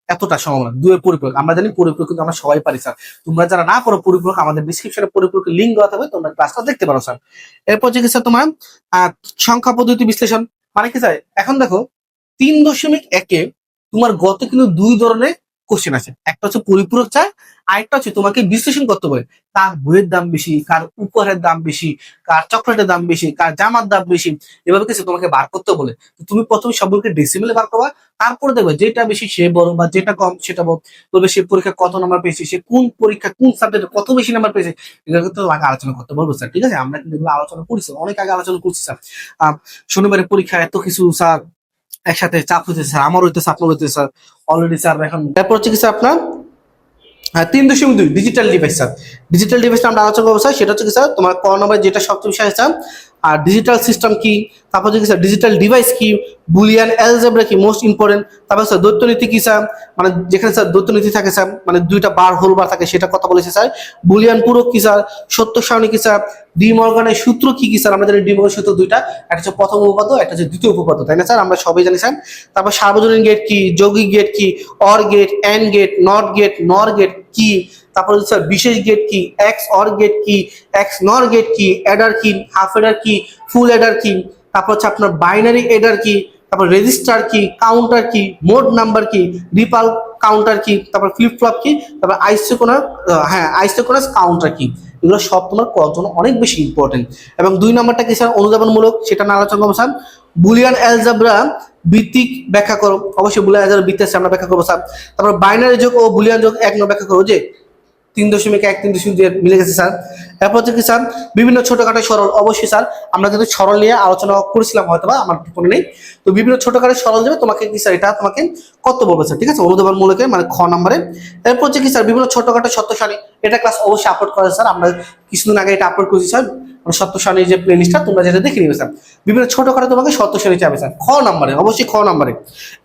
এতটা সম্ভাবনা 2 এর পরিপূরক। আমরা জানি পরিপূরক কিন্তু আমরা সবাই পারি স্যার। তোমরা যারা না করো পরিপূরক, আমাদের ডিসক্রিপশনে পরিপূরকের লিংক দেওয়া থাকবে, তোমরা ক্লাসটা দেখতে পারো স্যার। এরপর যে স্যার তোমার সংখ্যা পদ্ধতি বিশ্লেষণ, মানে কি স্যার এখন দেখো 3.1 তোমার গত কিন্তু 2 ধরনের কোশ্চেন আছে, একটা হচ্ছে পরিপূরক চায়, আরেকটা হচ্ছে তোমাকে বিশ্লেষণ করতে বলে কার বইয়ের দাম বেশি, কার উপহারের দাম বেশি, কার চকলেটের দাম বেশি, কার জামার দাম বেশি, এভাবে কিছু তোমাকে বার করতে বলে। তুমি প্রথমে সবগুলোকে ডেসিমেলে বার করবা, তারপরে দেখবে যেটা বেশি সে বড় বা যেটা কম সেটা বলবে সে পরীক্ষা কত নাম্বার পেয়েছে, সে কোন পরীক্ষা কোন সাবজেক্টে কত বেশি নাম্বার পেয়েছে, এগুলো কিন্তু তোমাকে আলোচনা করতে বলবো স্যার, ঠিক আছে। আমরা কিন্তু এগুলো আলোচনা করছি, অনেক আগে আলোচনা করছি স্যার। শনিবারের পরীক্ষা এত কিছু স্যার একসাথে চাপ হইতেছে স্যার, আমারও হইতেছে আপনার হইতেছে স্যার অলরেডি স্যার। এখন তারপর হচ্ছে কি স্যার আপনার 3.2 ডিজিটাল ডিভাইস স্যার। ডিজিটাল ডিভাইসটা আমরা আলোচনা করবো স্যার, সেটা হচ্ছে কি স্যার তোমার ক নম্বরে যেটা সবচেয়ে বেশি আসছে। আর ডিজিটাল সিস্টেম কি, তারপর হচ্ছে কি স্যার ডিজিটাল ডিভাইস কি, বুলিয়ান অ্যালজেব্রা কি, মোস্ট ইম্পর্টেন্ট। তারপর স্যার দ্বৈতনীতি কি স্যার, মানে যেখানে স্যার দ্বৈতনীতি থাকে স্যার, মানে দুইটা বার হোল বার থাকে, সেটা কথা বলেছে স্যার। বুলিয়ান পূরক কি স্যার, সত্য সারণী কি স্যার, ডি মর্গানের সূত্র কি কি স্যার। আমাদের ডি মর্গানের সূত্র দুইটা, একটা হচ্ছে প্রথম উপপাদ্য, একটা হচ্ছে দ্বিতীয় উপপাদ্য, তাই না স্যার, আমরা সবাই জানি স্যার। তারপর সার্বজনীন গেট কি, যৌগিক গেট কি, or gate, and gate, not gate, nor gate কি। তারপর স্যার বিশেষ গেট কি, এক্স অর গেট কি, এক্স নর গেট কি, অ্যাডার কি, হাফ অ্যাডার কি, ফুল অ্যাডার কি। তারপর হচ্ছে আপনার বাইনারি অ্যাডার কি, তারপর রেজিস্টার কি, কাউন্টার কি, মোড নাম্বার কি, রিপাল কাউন্টার কি, তারপর ফ্লিপ ফ্লপ কি, তারপর আইসোকোনাস কাউন্টার কি। এগুলো সব তোমার করার অনেক বেশি ইম্পর্টেন্ট। এবং 2 নাম্বারটা কি স্যার অনুধাবনমূলক, সেটা না আলোচনা করবো স্যার। বুলিয়ান অ্যালজেব্রা ভিত্তিক ব্যাখ্যা করো, অবশ্যই বুলিয়ান অ্যালজেব্রা ভিত্তি আছে, আমরা ব্যাখ্যা করবো স্যার। তারপর বাইনারি যোগ ও বুলিয়ান যোগ এক নম্বর ব্যাখ্যা করবো, যে 3.1 3.2 মিলে গেছে স্যার। এরপর হচ্ছে কি স্যার বিভিন্ন ছোটখাটো সরল, অবশ্যই স্যার আমরা কিন্তু সরল নিয়ে আলোচনা করেছিলাম হয়তো বা আমার মনে নেই। তো বিভিন্ন ছোটখাটো সরল যাবে তোমাকে কি স্যার, এটা তোমাকে কত বলবে স্যার, ঠিক আছে, অনুধাবনমূলকে মানে খ নম্বরে। এরপর হচ্ছে কি স্যার বিভিন্ন ছোটখাটো সত্য সারণী, এটা ক্লাস অবশ্যই আপলোড করা স্যার, আমরা কিছুদিন আগে এটা আপলোড করেছি স্যার। মানে 70 সালের যে প্লে লিস্টটা তোমরা যেটা দেখে নিবে স্যার। বিভিন্ন ছোটখাটো তোমাকে 70 সালে চাবে স্যার, খ নম্বরে, অবশ্যই খ নম্বরে।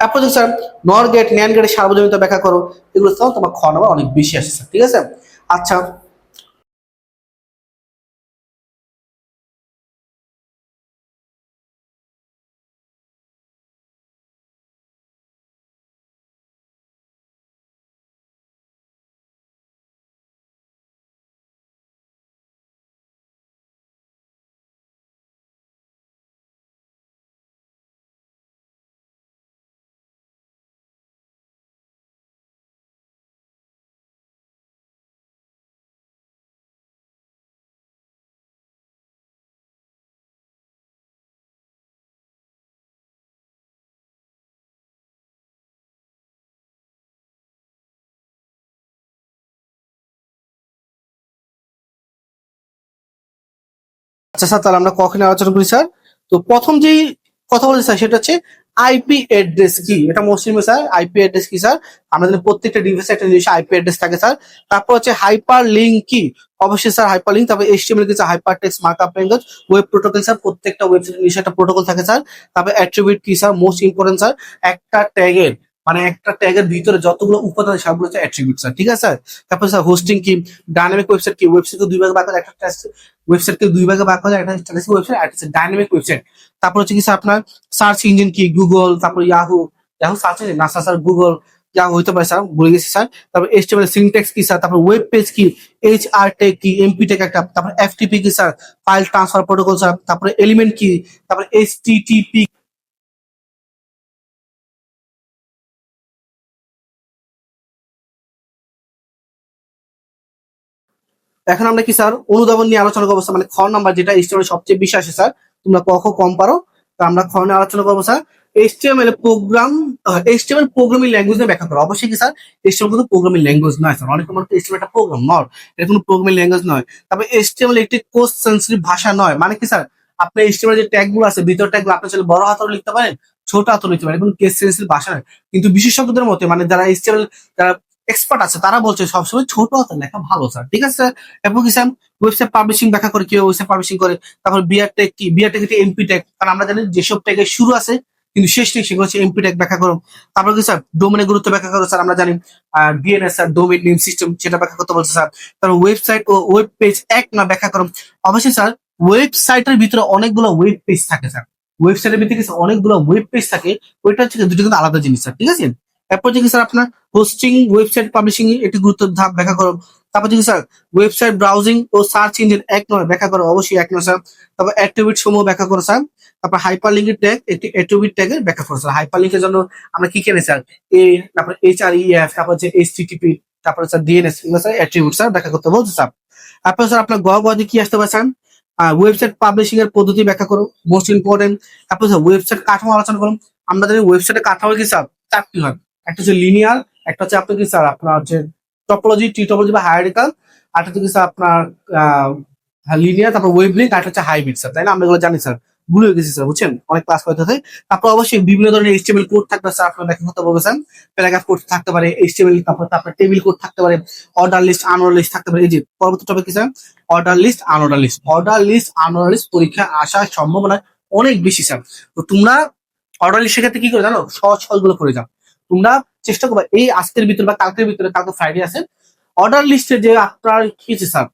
তারপর স্যার নর গেট ন্যান গেটের সার্বজনীনতা ব্যাখ্যা করো, এগুলো সব তোমার খ নম্বর অনেক বেশি আসে স্যার, ঠিক আছে। আচ্ছা আচ্ছা স্যার, তাহলে আমরা কখন আলোচনা করি স্যার। তো প্রথম যেই কথা বলছি স্যার সেটা হচ্ছে আইপি অ্যাড্রেস কি, এটা মুসলিম স্যার। আইপি অ্যাড্রেস কি স্যার, আমাদের প্রত্যেকটা ডিভাইসে একটা নিজস্ব আইপি অ্যাড্রেস থাকে স্যার। তারপর হচ্ছে হাইপার লিঙ্ক কি, অবশ্যই স্যার হাইপার লিঙ্ক। তারপর এইচটিএমএল কি sir, hyper text markup language, web protocol sir, প্রত্যেকটা ওয়েবসাইটের নিজস্ব একটা প্রোটোকল থাকে স্যার। তারপর অ্যাট্রিবিউট কি স্যার, মোস্ট ইম্পর্টেন্ট স্যার, একটা ট্যাগের মানে একটা ট্যাগের ভিতরে যতগুলো উপাদান সবগুলো হচ্ছে অ্যাট্রিবিউট স্যার, ঠিক আছে স্যার। তারপর স্যার হোস্টিং কি, ডাইনামিক ওয়েবসাইট কি, ওয়েবসাইটকে দুই ভাগে ভাগ করে, একটা ওয়েবসাইটকে দুই ভাগে ভাগ করে, একটা স্ট্যাটিক ওয়েবসাইট আর একটা ডাইনামিক ওয়েবসাইট। তারপর হচ্ছে কি স্যার আপনার সার্চ ইঞ্জিন কি, গুগল, তারপর ইয়াহু, ইয়াহু সার্চ ইঞ্জিন না স্যার, গুগল ইয়াহু হইতে পারে স্যার, ভুলে গেছি স্যার। তারপর এইচটিএমএল সিনট্যাক্স কি স্যার, তারপর ওয়েব পেজ কি, এইচআর টেক কি, এমপি টেক একটা, তারপর এফটিপি কি sir, file transfer protocol sir, তারপরে এলিমেন্ট কি, তারপর এইচটিটিপি। এখন আমরা কি স্যার অনুধাবন নিয়ে আলোচনা করবো স্যার, মানে খ নাম্বার যেটা এইচটিএমএল সবচেয়ে বেশি আসে স্যার, তোমরা ক খ কম পারো, তো আমরা খ নিয়ে আলোচনা করবো sir. HTML program, HTML programming language নিয়ে ব্যাখ্যা করো। অবশ্যই কি স্যার এইচটিএমএল কিন্তু প্রোগ্রামিং ল্যাঙ্গুয়েজ নয় স্যার, অনেক মানুষ এইচটিএমএল একটা প্রোগ্রাম নয়, এটা কোনো প্রোগ্রামিং ল্যাঙ্গুয়েজ নয়। তারপরে এইচটিএমএল একটি কোড সেন্সিটিভ ভাষা নয়, মানে কি স্যার আপনি এইচটিএমএল যে ট্যাগ গুলো আছে, ভিতর ট্যাগ গুলো আপনি চাইলে বড় হাতেও লিখতে পারেন, ছোট হাতেও লিখতে পারেন, কোনো কেস সেন্সিটিভ ভাষা নয়। কিন্তু বিশেষজ্ঞদের মতে মানে যারা এইচটিএমএল যারা এক্সপার্ট আছে তারা বলছে সবসময় ছোট হাতের লেখা ভালো স্যার, ঠিক আছে স্যার। এবং কি স্যার ওয়েবসাইট পাবলিশিং ব্যাখ্যা করে, কেউ ওয়েবসাইট পাবলিশিং করে। তারপর বিআর ট্যাগ কি, বিআর ট্যাগ এমপি ট্যাগ, কারণ আমরা জানি যেসব ট্যাগের শুরু আছে কিন্তু শেষ নেই সেগুলো হচ্ছে এমপি ট্যাগ ব্যাখ্যা করো। তারপর কি স্যার ডোমেনের গুরুত্ব ব্যাখ্যা করো স্যার, আমরা জানি DNS sir, domain name system, সেটা ব্যাখ্যা করতে বলছে স্যার। তারপর ওয়েবসাইট ও ওয়েব পেজ এক না ব্যাখ্যা করো। অবশ্যই স্যার ওয়েবসাইটের ভিতরে অনেকগুলো ওয়েব পেজ থাকে স্যার, ওয়েবসাইটের ভিতরে কিছু অনেকগুলো ওয়েব পেজ থাকে, ওইটা হচ্ছে দুটো কিন্তু আলাদা জিনিস স্যার, ঠিক আছে। এরপর যে কি স্যার আপনার হোস্টিং ওয়েবসাইট পাবলিশিং একটি গুরুত্ব ধাপ ব্যাখ্যা করো। তারপর যদি স্যার ওয়েবসাইট ব্রাউজিং ও সার্চ ইঞ্জিন এক নয় ব্যাখ্যা করো, অবশ্যই এক নয় স্যার। তারপর অ্যাট্রিবিউট সমূহ ব্যাখ্যা করো স্যার। তারপর হাইপার লিঙ্কের ট্যাগ একটি অ্যাট্রিবিউট ট্যাগের ব্যাখ্যা করো স্যার। হাইপার লিঙ্কের জন্য আমরা কি কেনে স্যার, এ, তারপর এইচআরইএফ, তারপর হচ্ছে এইচটিটিপি, তারপর স্যার ডিএনএস, এগুলো স্যার অ্যাট্রিবিউট স্যার ব্যাখ্যা করতে বলছে স্যার। তারপর স্যার আপনার গ গ কি আসতে পারে স্যার, ওয়েবসাইট পাবলিশিং এর পদ্ধতি ব্যাখ্যা করো, মোস্ট ইম্পর্টেন্ট। তারপর স্যার ওয়েবসাইট কাঠামো আলোচনা করুন। আমরা জানি ওয়েবসাইটের কাঠামো কি স্যার চারটি হয়, একটা হচ্ছে লিনিয়ার, একটা হচ্ছে আপনার কি স্যার আপনার হচ্ছে টপোলজি, টি টপোলজি বা হায়ারার্কিক্যাল, আর একটা হচ্ছে কি স্যার আপনার লিনিয়ার, তারপর ওয়েব লিঙ্ক, আর একটা হচ্ছে হাইব্রিড স্যার, তাই না? আমরা এগুলো জানি স্যার, ভুলে গেছি স্যার, বুঝছেন অনেক ক্লাস করতে হয়। তারপর অবশ্যই বিভিন্ন ধরনের এইচটিএমএল কোড থাকবে স্যার, আপনার ব্যাখ্যা করতে বলবেন। প্যারাগ্রাফ কোড থাকতে পারে, এইচটিএমএল, তারপর তারপর টেবিল কোড থাকতে পারে, অর্ডার লিস্ট আনঅর্ডার লিস্ট থাকতে পারে। এই যে পরবর্তী টপিক কি sir, order list unorder list. Order list unorder list পরীক্ষা আসার সম্ভাবনা অনেক বেশি স্যার। তো তোমরা অর্ডার লিস্টের ক্ষেত্রে কি করে জানো, সহজ সহজ গুলো করে যাও। তোমরা চেষ্টা করবে এই আজকের ভিতরে বা কালকের ভিতরে, কালকে ফ্রাইডে আছে, অর্ডার লিস্টে যে আপনার কি আছে স্যার,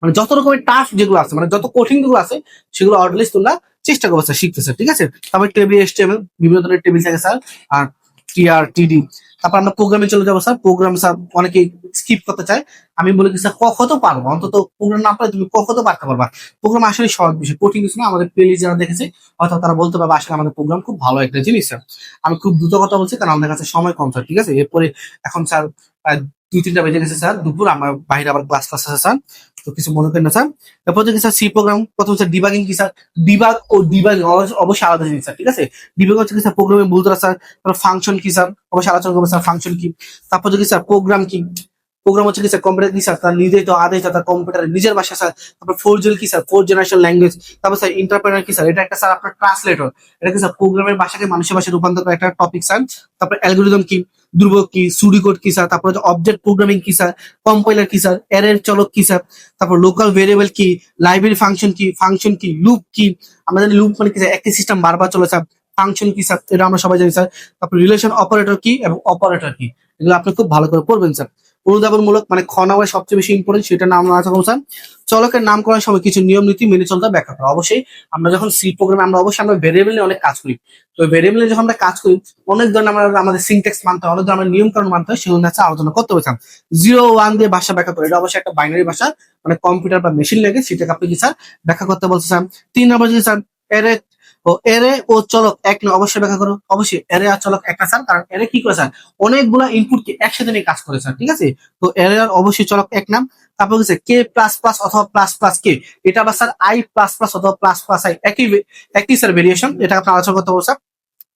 মানে যত রকমের টাস্ক যেগুলো আছে, মানে যত কঠিন যেগুলো আছে সেগুলো অর্ডার লিস্ট তোমরা চেষ্টা করবো স্যার শিখতে স্যার, ঠিক আছে। তারপর টেবিল এসটিএমএল, বিভিন্ন ধরনের টেবিল থাকে স্যার, আর টিআর টিডি। তারপর আমরা প্রোগ্রামে চলে যাবো স্যার। প্রোগ্রাম স্যার অনেকে স্কিপ করতে চায়, আমি বলি কি স্যার ক খ তো পারবো, অন্তত প্রোগ্রাম না পারলে তুমি ক খ তো পারতে পারবা। প্রোগ্রাম আসলে সহজ বিষয়, কঠিন কিছু না। আমাদের প্লে যারা দেখেছে হয়তো তারা বলতে পারবে আসলে আমাদের প্রোগ্রাম খুব ভালো একটা জিনিস স্যার। আমি খুব দ্রুত কথা বলছি কারণ আমাদের কাছে সময় কম স্যার, ঠিক আছে। এরপরে এখন স্যার প্রায় 2-3টা বেজে গেছে স্যার, দুপুর, আমার বাইরে আবার ক্লাস ক্লাস আছে স্যার, তো কিছু মনে করেন না স্যার। এরপর হচ্ছে কি স্যার সি প্রোগ্রাম, প্রথম স্যার ডিবাগিং কি স্যার, ডিবাগ ও ডিবাগিং অবশ্যই আলাদা জিনিস স্যার, ঠিক আছে। ডিবাগ হচ্ছে কি স্যার প্রোগ্রামে ভুল ধরা স্যার। তারপর ফাংশন কি স্যার, অবশ্যই আলোচনা করবো স্যার ফাংশন কি। তারপর হচ্ছে কি স্যার প্রোগ্রাম কি, প্রোগ্রাম হচ্ছে কি স্যার কম্পিউটার কি স্যার তার নির্দেশিত আদেশ তার কম্পিউটারের নিজের ভাষা স্যার। তারপর ফোরজেল কি স্যার ফোর্থ জেনারেশন ল্যাঙ্গুয়েজ। তারপর স্যার ইন্টারপ্রেনার কি স্যার এটা একটা স্যার আপনার ট্রান্সলেটর, এটা কি স্যার প্রোগ্রামের ভাষাকে মানুষের ভাষায় রূপান্তর করা একটা টপিক স্যার। তারপর অ্যালগোরিদম কি, ধ্রুবক কি, সুডোকোড কি স্যার, তারপর হচ্ছে অবজেক্ট প্রোগ্রামিং কি স্যার, কম্পাইলার কি স্যার, এরের চলক কি স্যার, তারপর লোকাল ভেরিয়েবল কি, লাইব্রেরি ফাংশন কি, লুপ কি, আমরা জানি লুপ মানে কি স্যার একটি সিস্টেম বারবার চলে স্যার। ফাংশন কি স্যার এটা আমরা সবাই জানি স্যার। তারপর রিলেশন অপারেটর কি এবং অপারেটর কি, এগুলো আপনি খুব ভালো করে পড়বেন স্যার। অনুধাবনমূলক মানে খ নাম্বার সবচেয়ে বেশি ইম্পর্টেন্ট, সেটা নাম আছে স্যার চলকের নামকরণের সময় কিছু নিয়ম নীতি মেনে চলতে হবে ব্যাখ্যা করা। অবশ্যই আমরা যখন সি প্রোগ্রামে আমরা অবশ্যই আমরা ভেরিয়েবল নিয়ে অনেক কাজ করি, তো ভেরিয়েবল নিয়ে যখন আমরা কাজ করি অনেক ধরনের আমরা আমাদের সিনট্যাক্স মানতে হয়, অনেক ধরনের নিয়ম কানুন মানতে হয়, সেগুলো হচ্ছে আলোচনা করতে হবে স্যার। 0 1 দিয়ে ভাষা ব্যাখ্যা করে, এটা অবশ্যই একটা বাইনারি ভাষা, মানে কম্পিউটার বা মেশিন লেগে সেটাকে আপনি কি স্যার ব্যাখ্যা করতে বলছে স্যার। 3 নম্বর যে স্যার এরে এরে ও চলক এক নয়, অবশ্যই ব্যাখ্যা করো। অবশ্যই এরে আর চলক একটা স্যার, কারণ এরে কি করে স্যার অনেকগুলা ইনপুটকে একসাথে নিয়ে কাজ করে স্যার, ঠিক আছে। তো এরে আর অবশ্যই চলক এক নাম। তারপর হচ্ছে কে প্লাস প্লাস অথবা প্লাস প্লাস কে, এটা আবার স্যার আই প্লাস প্লাস অথবা প্লাস প্লাস আই, একই স্যার ভেরিয়েশন, এটা আপনি আলোচনা করতে বলছেন।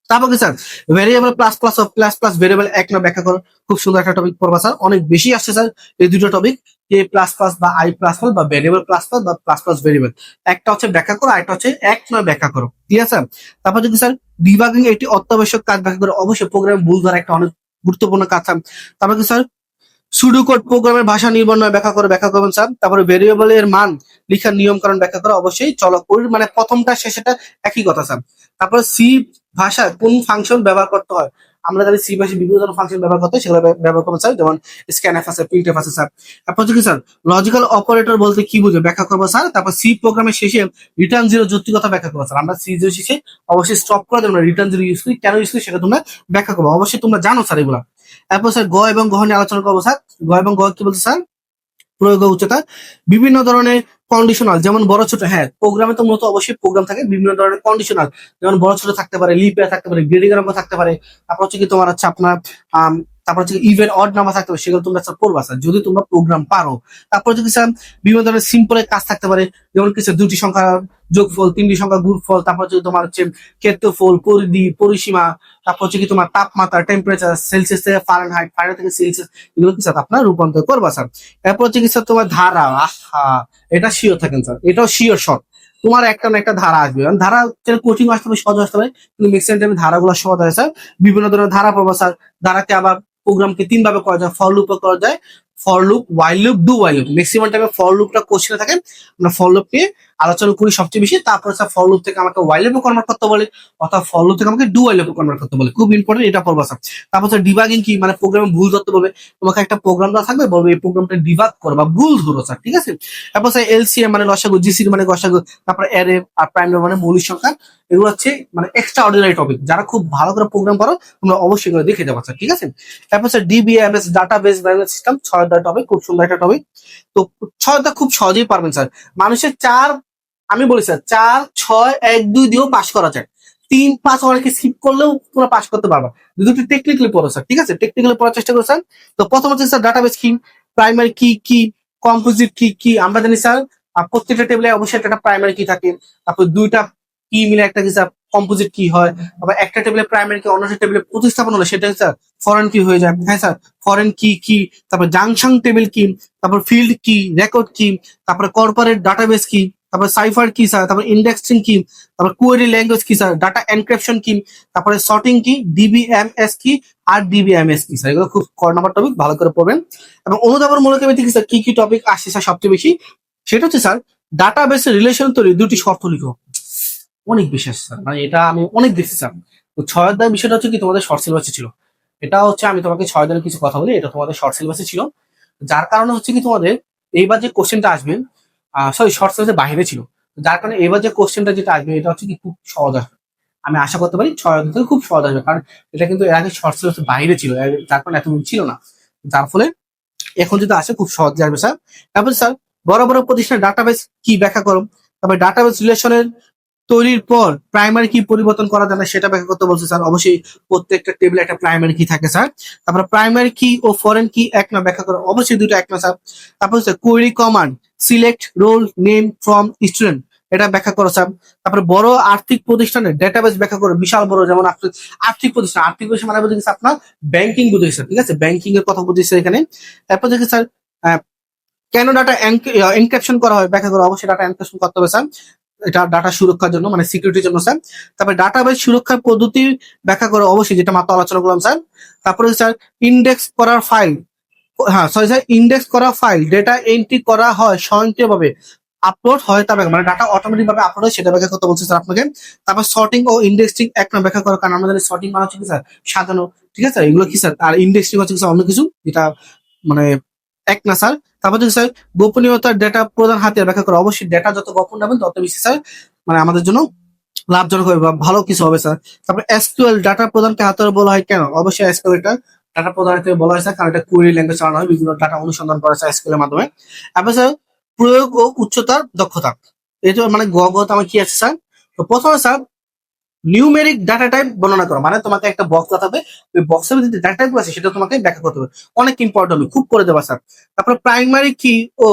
তারপর কি স্যার ভেরিয়েবল প্লাস প্লাস ও প্লাস প্লাস ভেরিয়েবল এক না ব্যাখ্যা করো। খুব সুন্দর একটা টপিক পড়বা স্যার, অনেক বেশি আসছে স্যার এই দুটো টপিক, কে প্লাস প্লাস বা আই প্লাস প্লাস বা ভেরিয়েবল প্লাস প্লাস বা প্লাস প্লাস ভেরিয়েবল। একটা হচ্ছে ব্যাখ্যা করো, আরেকটা হচ্ছে এক নয় ব্যাখ্যা করো, ঠিক আছে স্যার। তারপর যদি স্যার ডিবাগিং একটি অত্যাবশ্যক কাজ ব্যাখ্যা করো, অবশ্যই প্রোগ্রাম ভুল ধরা একটা অনেক গুরুত্বপূর্ণ কাজ স্যার। তারপর কি স্যার সুডোকোড প্রোগ্রামের ভাষা নির্বর্ণয় ব্যাখ্যা করবেন স্যার। তারপরে ভেরিয়েবল এর মান লিখার নিয়ম কারণ ব্যাখ্যা করা, অবশ্যই চলক মানে প্রথমটা শেষেটা একই কথা স্যার। তারপরে সি ভাষায় কোন ফাংশন ব্যবহার করতে হয়, আমরা জানি সি ভাষায় বিভিন্ন ধরনের ফাংশন ব্যবহার করতে হয়, সেগুলো ব্যবহার করবেন স্যার, যেমন স্ক্যানএফ আছে, প্রিন্টএফ আছে স্যার। তারপর হচ্ছে কি স্যার লজিক্যাল অপারেটর বলতে কি বুঝে ব্যাখ্যা করবো স্যার। তারপর সি প্রোগ্রামের শেষে রিটার্ন জিরো যৌক্তিকতা ব্যাখ্যা করবো স্যার। আমরা সি জিরো শেষে অবশ্যই স্টপ করে দেবো, রিটার্ন জিরো ইউজ করি, কেন ইউজ করি সেটা তোমরা ব্যাখ্যা করবো, অবশ্যই তোমরা জানো স্যার এগুলা। তারপর স্যার গ এবং গহ নিয়ে আলোচনা করবো স্যার। গ এবং গহ কি বলছে স্যার, প্রয়োগ ও উচ্চতা, বিভিন্ন ধরনের কন্ডিশনাল, যেমন বড় ছোট, হ্যাঁ প্রোগ্রামে তো মূলত অবশ্যই প্রোগ্রাম থাকে, বিভিন্ন ধরনের কন্ডিশনাল যেমন বড় ছোট থাকতে পারে, লিপ ইয়ার থাকতে পারে, গ্রেডিং নাম্বার থাকতে পারে। তারপর হচ্ছে কি তোমার হচ্ছে আপনার তারপর হচ্ছে ইভেন অড নাম্বার থাকতে পারে, সেগুলো তোমরা স্যার পড়বা স্যার যদি তোমরা প্রোগ্রাম পারো। তারপর হচ্ছে কি স্যার বিভিন্ন ধরনের সিম্পলের কাজ থাকতে পারে, যেমন কি স্যার দুটি সংখ্যা যোগফল, তিনটি সংখ্যা গুণফল, তারপর হচ্ছে তোমার হচ্ছে ক্ষেত্রফল, পরিধি, পরিসীমা, তারপর হচ্ছে কি তোমার তাপমাত্রা, টেম্পারেচার, সেলসিয়াস থেকে ফারেনহাইট, ফারেনহাইট থেকে সেলসিয়াস, এগুলো কি স্যার আপনার রূপান্তর করবা স্যার। এরপর হচ্ছে কি স্যার তোমার ধারা, আহা এটা শিওর থাকেন স্যার, এটাও শিওর শর্ট, তোমার একটা না একটা ধারা আসবে, ধারা কোচিং আসতে হবে, সহজ আসতে হবে, কিন্তু ম্যাক্সিমাম টাইমে ধারাগুলো সহজ হয় স্যার। বিভিন্ন ধরনের ধারা পড়বা স্যার। ধারাকে আবার প্রোগ্রামকে 3 ভাবে করা যায়, ফর লুপও করা যায়, for loop, while loop, do while loop. Maximum টাইমে ফর লুপটা কোশ্চেনে থাকে, আমরা ফর লুপ নিয়ে আলোচনা করি সবচেয়ে বেশি। তারপর স্যার ফর লুপ থেকে আমাকে ওয়াইল লুপে কনভার্ট করতে বলে, অথবা ফর লুপ থেকে আমাকে ডু ওয়াইল লুপে কনভার্ট করতে বলে, খুব ইম্পর্টেন্ট, এটা পড়বা স্যার। তারপর স্যার ডিবাগিং কি, মানে প্রোগ্রামে ভুল ধরতে বলবে, তোমাকে একটা প্রোগ্রাম দেওয়া থাকবে, বলবে এই প্রোগ্রামটা ডিবাগ করো বা ভুল ধরো স্যার, ঠিক আছে। তারপর স্যার এলসিএম মানে লসাগু, জিসিডি মানে গসাগু, তারপর অ্যারে আর প্রাইম মানে মৌলিক সংখ্যা, এগুলো হচ্ছে মানে এক্সট্রা অর্ডিনারি টপিক, যারা খুব ভালো করে প্রোগ্রাম করো তোমরা অবশ্যই এগুলো দেখে যাবো স্যার, ঠিক আছে। তারপর sir DBMS database management system, 6টা টপিক, খুব সুন্দর একটা টপিক। তো 6টা খুব সহজেই পারবেন স্যার। মানুষের আমি বলি স্যার 4 6 1 2 দিয়েও পাস করা যায়, 3 5 অনেকে স্কিপ করলেও তোমরা পাস করতে পারবা যদি একটু টেকনিক্যালি পড়ো স্যার, ঠিক আছে, টেকনিক্যালি পড়ার চেষ্টা করো স্যার। তো প্রথম হচ্ছে স্যার ডাটাবেস কি, প্রাইমারি কি কি, কম্পোজিট কি কি, আমরা জানি স্যার প্রত্যেকটা টেবিলে অবশ্যই একটা প্রাইমারি কি থাকে, তারপর দুইটা কি মিলে একটা কি স্যার কম্পোজিট কি হয়, আবার একটা টেবিলে প্রাইমারি কি অন্য টেবিলে প্রতিস্থাপন হলে সেটা স্যার ফরেন কি হয়ে যায়, হ্যাঁ স্যার ফরেন কি কি, তারপর জাংশন টেবিল কি, তারপর ফিল্ড কি, রেকর্ড কি, তারপরে কর্পোরেট ডাটাবেস কি, তারপরে সাইফার কি স্যার, তারপর ইন্ডেক্সিং কি, তারপর কোয়েরি ল্যাঙ্গুয়েজ কি স্যার, ডাটা এনক্রিপশন কি, তারপরে সর্টিং কি, ডিবিএমএস কি আর ডিবিএমএস কি স্যার, এগুলো খুব ক নাম্বার টপিক, ভালো করে পড়বেন। এবং অনুধাবনমূলক কি স্যার কি কি টপিক আসছে স্যার সবচেয়ে বেশি, সেটা হচ্ছে স্যার ডাটাবেসের রিলেশন তৈরি 2টি শর্ত লিখো, অনেক বিশেষ স্যার, মানে এটা আমি অনেক দেখছি স্যার। তো 6 অধ্যায় বিষয়টা হচ্ছে কি তোমাদের শর্ট সিলেবাসে ছিল, এটা হচ্ছে আমি তোমাকে 6 দিনের কিছু কথা বলি, এটা তোমাদের শর্ট সিলেবাসে ছিল, যার কারণে হচ্ছে কি তোমাদের এইবার যে কোশ্চেনটা আসবে, সরি শর্ট সিলেবাসের বাইরে ছিল, যার কারণে এবার যে কোশ্চেনটা যেটা আসবে এটা হচ্ছে কি খুব সহজ আসবে, আমি আশা করতে পারি 6 অধ্যায় থেকে খুব সহজ আসবে, কারণ এটা কিন্তু এর আগে শর্ট সিলেবাসের বাইরে ছিল, যার কারণে এত ছিল না, যার ফলে এখন যদি আসে খুব সহজে আসবে স্যার। তারপর স্যার বড় বড় প্রতিষ্ঠানের ডাটাবেস কি ব্যাখ্যা করো, তারপরে ডাটাবেস রিলেশনের তৈরির পর প্রাইমারি কি পরিবর্তন করা যাবে সেটা ব্যাখ্যা করতে বলছে স্যার। অবশ্যই প্রত্যেকটা টেবিলে একটা প্রাইমারি কি থাকে স্যার। তারপরে প্রাইমারি কি ও ফরেন কি এক না ব্যাখ্যা করো, অবশ্যই দুটো এক না স্যার। তারপর হচ্ছে query command select roll name from student, এটা ব্যাখ্যা করো স্যার। তারপরে বড় আর্থিক প্রতিষ্ঠানের ডেটাবেস ব্যাখ্যা করো, বিশাল বড়, যেমন আপনি আর্থিক প্রতিষ্ঠান, আর্থিক প্রতিষ্ঠান মানে বুঝেছি আপনার ব্যাংকিং বুঝেছে, ঠিক আছে, ব্যাংকিং এর কথা বুঝেছে এখানে। তারপর দেখি স্যার কেন ডাটা এনক্রিপশন করা হয় ব্যাখ্যা করো, অবশ্যই ডাটা এনক্রিপশন করতে হবে স্যার, এটা ডাটা সুরক্ষার জন্য মানে সিকিউরিটির জন্য স্যার। তারপরে ডাটাবেস সুরক্ষার পদ্ধতি ব্যাখ্যা করো, অবশ্যই যেটা মাত্র আলোচনা করলাম স্যার। তারপরে স্যার ইন্ডেক্স করার ফাইল, হ্যাঁ সরি স্যার, ইন্ডেক্স করা ফাইল ডেটা এন্ট্রি করা হয় স্বয়ংক্রিয়ভাবে আপলোড হয়, তার ব্যাখ্যা মানে ডাটা অটোমেটিক ভাবে আপলোড হয় সেটা ব্যাখ্যা করতে বলছি স্যার আপনাকে। তারপর সর্টিং ও ইন্ডেক্সিং এক নাম ব্যাখ্যা করো, কারণ আমরা জানি সর্টিং মানে হচ্ছে কি স্যার সাজানো, ঠিক আছে, এগুলো কি স্যার, আর ইন্ডেক্সিং হচ্ছে কি স্যার অন্য কিছু, যেটা মানে এক না স্যার। তারপর হচ্ছে স্যার গোপনীয়তার ডেটা প্রদান হাতিয়ার ব্যাখ্যা করো, অবশ্যই ডেটা যত গোপন রাখবেন তত বেশি স্যার মানে আমাদের জন্য লাভজনক হবে বা ভালো কিছু হবে স্যার। তারপর এসকিউএল ডাটা প্রদানকে হাতিয়ার বলা হয় কেন, অবশ্যই এসকিউএল এটা ডাটা প্রদান হিসেবে বলা হয়েছে, কারণ এটা কোয়েরি ল্যাঙ্গুয়েজ চালানো হয়, বিভিন্ন ডাটা অনুসন্ধান করা যায় এসকিউএল এর মাধ্যমে। তারপর স্যার প্রয়োগ ও উচ্চতার দক্ষতা, এটা মানে গত আমার কি আছে স্যার। তো প্রথমে স্যার নিউমেরিক ডাটা টাইপ বর্ণনা করো, মানে তোমাকে একটা বক্স দেখাবে, ওই বক্সের মধ্যে ডাটা টাইপ আছে সেটা তোমাকে ব্যাখ্যা করতে হবে, অনেক ইম্পর্টেন্ট, খুব করে দেবা স্যার। তারপর প্রাইমারি কি ও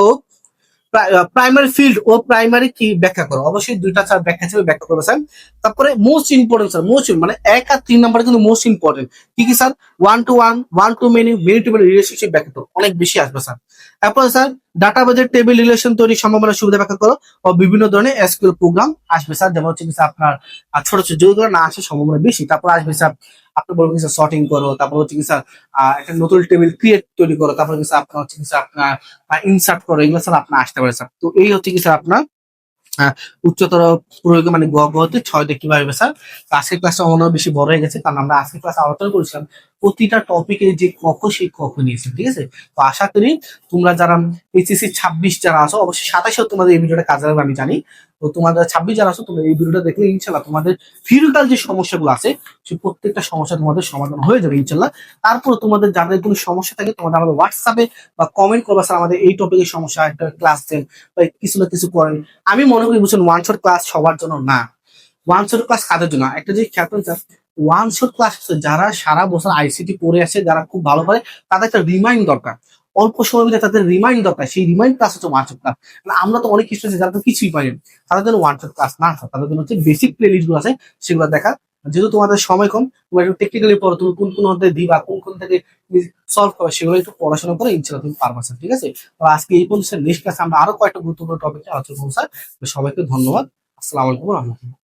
প্রাইমারি ফিল্ড ও প্রাইমারি কি ব্যাখ্যা করো, অবশ্যই দুইটা স্যার ব্যাখ্যা হিসেবে ব্যাখ্যা করবে স্যার। তারপরে মোস্ট ইম্পর্টেন্ট স্যার, মোস্ট মানে 1 আর 3 নাম্বার কিন্তু মোস্ট ইম্পর্টেন্ট, কি কি sir, one to one, one to many, many to many relationship ব্যাখ্যা করো, অনেক বেশি আসবে স্যার। তারপরে স্যার ডাটাবেজের টেবিল রিলেশন তৈরির সম্ভাবনা সুবিধা ব্যাখ্যা করো, ও বিভিন্ন ধরনের এসকিউএল প্রোগ্রাম আসবে স্যার, যেমন হচ্ছে কি স্যার আপনার ছোট ছোট যেগুলো না আসার সম্ভাবনা বেশি। তারপর আসবে স্যার আপনি বলবেন স্যার সর্টিং করো, তারপর হচ্ছে কি স্যার একটা নতুন টেবিল ক্রিয়েট তৈরি করো, তারপর কি স্যার আপনার হচ্ছে কি স্যার আপনার ইনসার্ট করো, এগুলো স্যার আপনার আসতে পারে স্যার। তো এই হচ্ছে কি স্যার আপনার উচ্চতর প্রয়োগে মানে গতে 6 কিভাবে স্যার। তো আজকের ক্লাসটা অন্য বেশি বড় হয়ে গেছে, কারণ আমরা আজকের ক্লাসে আলোচনা করেছিলাম প্রতিটা টপিকের যে কক্ষ সেই কক্ষ নিয়েছে, ঠিক আছে। তো আশা করি তোমরা যারা এইচএসসি 26 যারা আছো, অবশ্যই 27 তোমাদের এই ভিডিওটা কাজে লাগবে আমি জানি। তো তোমাদের 26 যারা আছো তোমরা এই ভিডিওটা দেখলে ইনশাল্লাহ তোমাদের ফিজিক্যাল যে সমস্যাগুলো আছে সেই প্রত্যেকটা সমস্যা তোমাদের সমাধান হয়ে যাবে ইনশাল্লাহ। তারপর তোমাদের যাদের কোনো সমস্যা থাকে তোমাদের আমাদের হোয়াটসঅ্যাপে বা কমেন্ট করবা, স্যার আমাদের এই টপিকের সমস্যা, একটা ক্লাস দেন বা কিছু না কিছু করেন। আমি মনে করি বুঝছেন ওয়ান শট ক্লাস সবার জন্য না, ওয়ান শট ক্লাস কাদের জন্য, একটা যে খেয়াল করেন ওয়ান শট ক্লাস যারা সারা বছর আইসিটি পড়ে আসে, যারা খুব ভালো করে, তাদের একটা রিমাইন্ড দরকার, অল্প সময়ের মধ্যে তাদের রিমাইন্ড দরকার, সেই রিমাইন্ড ক্লাস হচ্ছে ওয়ান শট ক্লাস। আমরা তো অনেক কিছু আছে যারা তো কিছুই পারি, তাদের জন্য ওয়ান শট ক্লাস না, তাদের জন্য হচ্ছে বেসিক প্লে লিস্ট গুলো আছে সেগুলো দেখা। যেহেতু তোমাদের সময় কম, তোমরা একটু টেকনিক্যালি পড়ো, তুমি কোন কোন অধ্যায় দিবা, কোন কোন থেকে সলভ করবে সেগুলো একটু পড়াশোনা করে ইনশাল্লাহ তুমি পারবা স্যার, ঠিক আছে। তো আজকে এই পর্যন্ত, নেক্সট ক্লাসে আমরা আরো কয়েকটা গুরুত্বপূর্ণ টপিক আলোচনা করবো স্যার। সবাইকে ধন্যবাদ, আসসালামু আলাইকুম রহমতুল্লাহ।